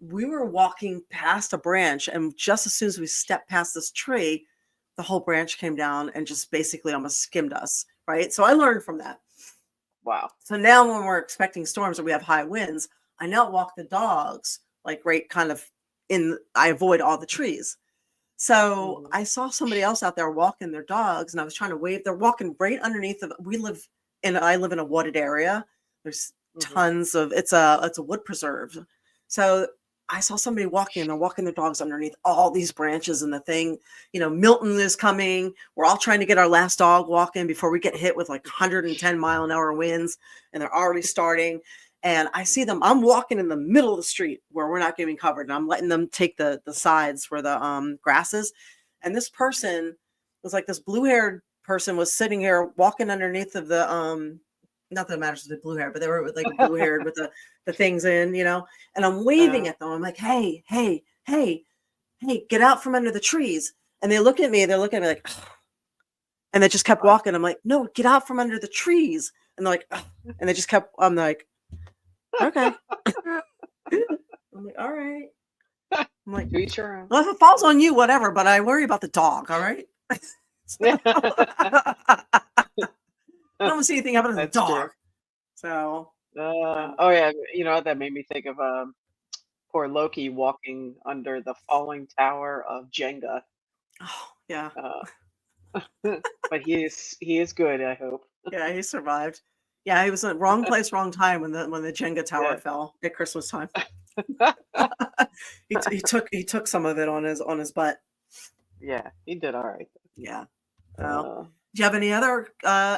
we were walking past a branch, and just as soon as we stepped past this tree, the whole branch came down and just basically almost skimmed us. Right. So I learned from that. Wow. So now when we're expecting storms or we have high winds, I now walk the dogs like right kind of I avoid all the trees. So I saw somebody else out there walking their dogs, and I was trying to wave. They're walking right underneath of. I live in a wooded area. There's tons of it's a wood preserve. So I saw somebody walking, and they're walking their dogs underneath all these branches and the thing. Milton is coming. We're all trying to get our last dog walking before we get hit with like 110-mile-an-hour winds, and they're already starting. And I see them. I'm walking in the middle of the street where we're not getting covered, and I'm letting them take the sides where the grass is. And this person was like this blue-haired person was sitting here walking underneath of the not that it matters with the blue hair, but they were like blue-haired with the things in, And I'm waving at them. I'm like, hey, get out from under the trees. And they look at me. They're looking at me like, ugh. And they just kept walking. I'm like, no, get out from under the trees. And they're like, ugh. And they just kept. I'm like. Okay. I'm like, all right. I'm like, well, if it falls on you, whatever, but I worry about the dog, all right? I don't want to see anything happen to the dog. True. So. Oh, yeah. That made me think of poor Loki walking under the falling tower of Jenga. Oh, yeah. But he is good, I hope. Yeah, he survived. Yeah, he was in the wrong place, wrong time when the Jenga tower fell at Christmas time. he took some of it on his butt. Yeah, he did all right. Yeah. Do you have any other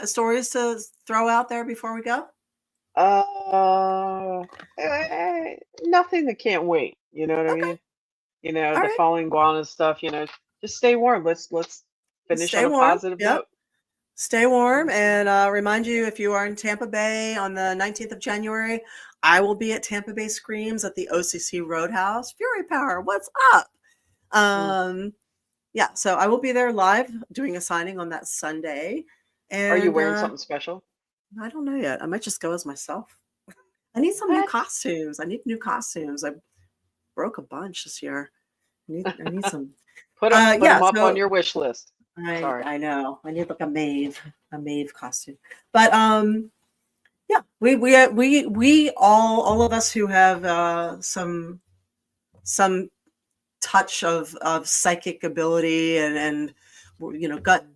stories to throw out there before we go? Nothing that can't wait. You know what I mean? The falling iguana stuff. Just stay warm. Let's finish on a positive note. Stay warm, and remind you, if you are in Tampa Bay on the 19th of January, I will be at Tampa Bay Screams at the OCC Roadhouse. Fury Power, what's up? Yeah, so I will be there live doing a signing on that Sunday. And, are you wearing something special? I don't know yet. I might just go as myself. I need some new costumes. I need new costumes. I broke a bunch this year. I need some. Put them up on your wish list. I know. I need like a Maeve costume. But yeah, we all of us who have some touch of psychic ability and gut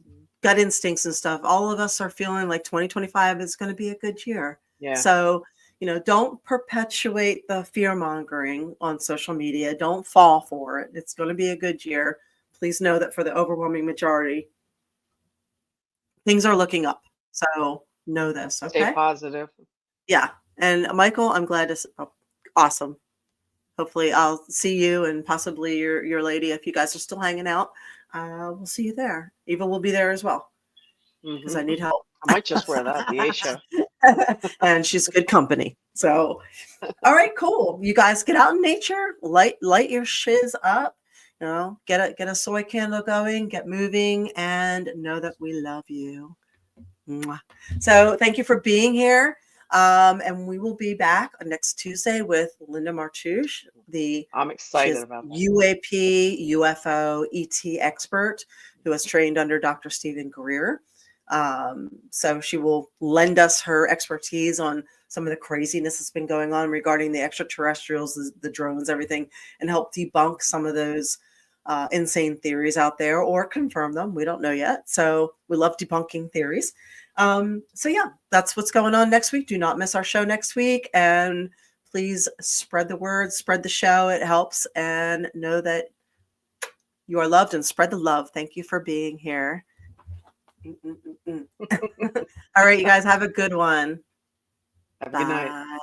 instincts and stuff. All of us are feeling like 2025 is going to be a good year. Yeah. So don't perpetuate the fear mongering on social media. Don't fall for it. It's going to be a good year. please know that for the overwhelming majority, things are looking up. So know this, Stay okay? positive. Yeah. And Michael, I'm glad to. Awesome. Hopefully, I'll see you and possibly your lady if you guys are still hanging out. We'll see you there. Eva will be there as well because I need help. I might just wear that, the A show. And she's good company. So, all right, cool. You guys get out in nature, light your shiz up. You know, get a soy candle going, get moving, and know that we love you. Mwah. So thank you for being here. And we will be back next Tuesday with Linda Martouche, I'm she excited is about that. UAP, UFO, ET expert who has trained under Dr. Stephen Greer. So she will lend us her expertise on some of the craziness that's been going on regarding the extraterrestrials, the drones, everything, and help debunk some of those insane theories out there or confirm them. We don't know yet. So we love debunking theories. So yeah, that's what's going on next week. Do not miss our show next week. And please spread the word, spread the show. It helps. And know that you are loved and spread the love. Thank you for being here. All right, you guys have a good one. Have a good night. Bye.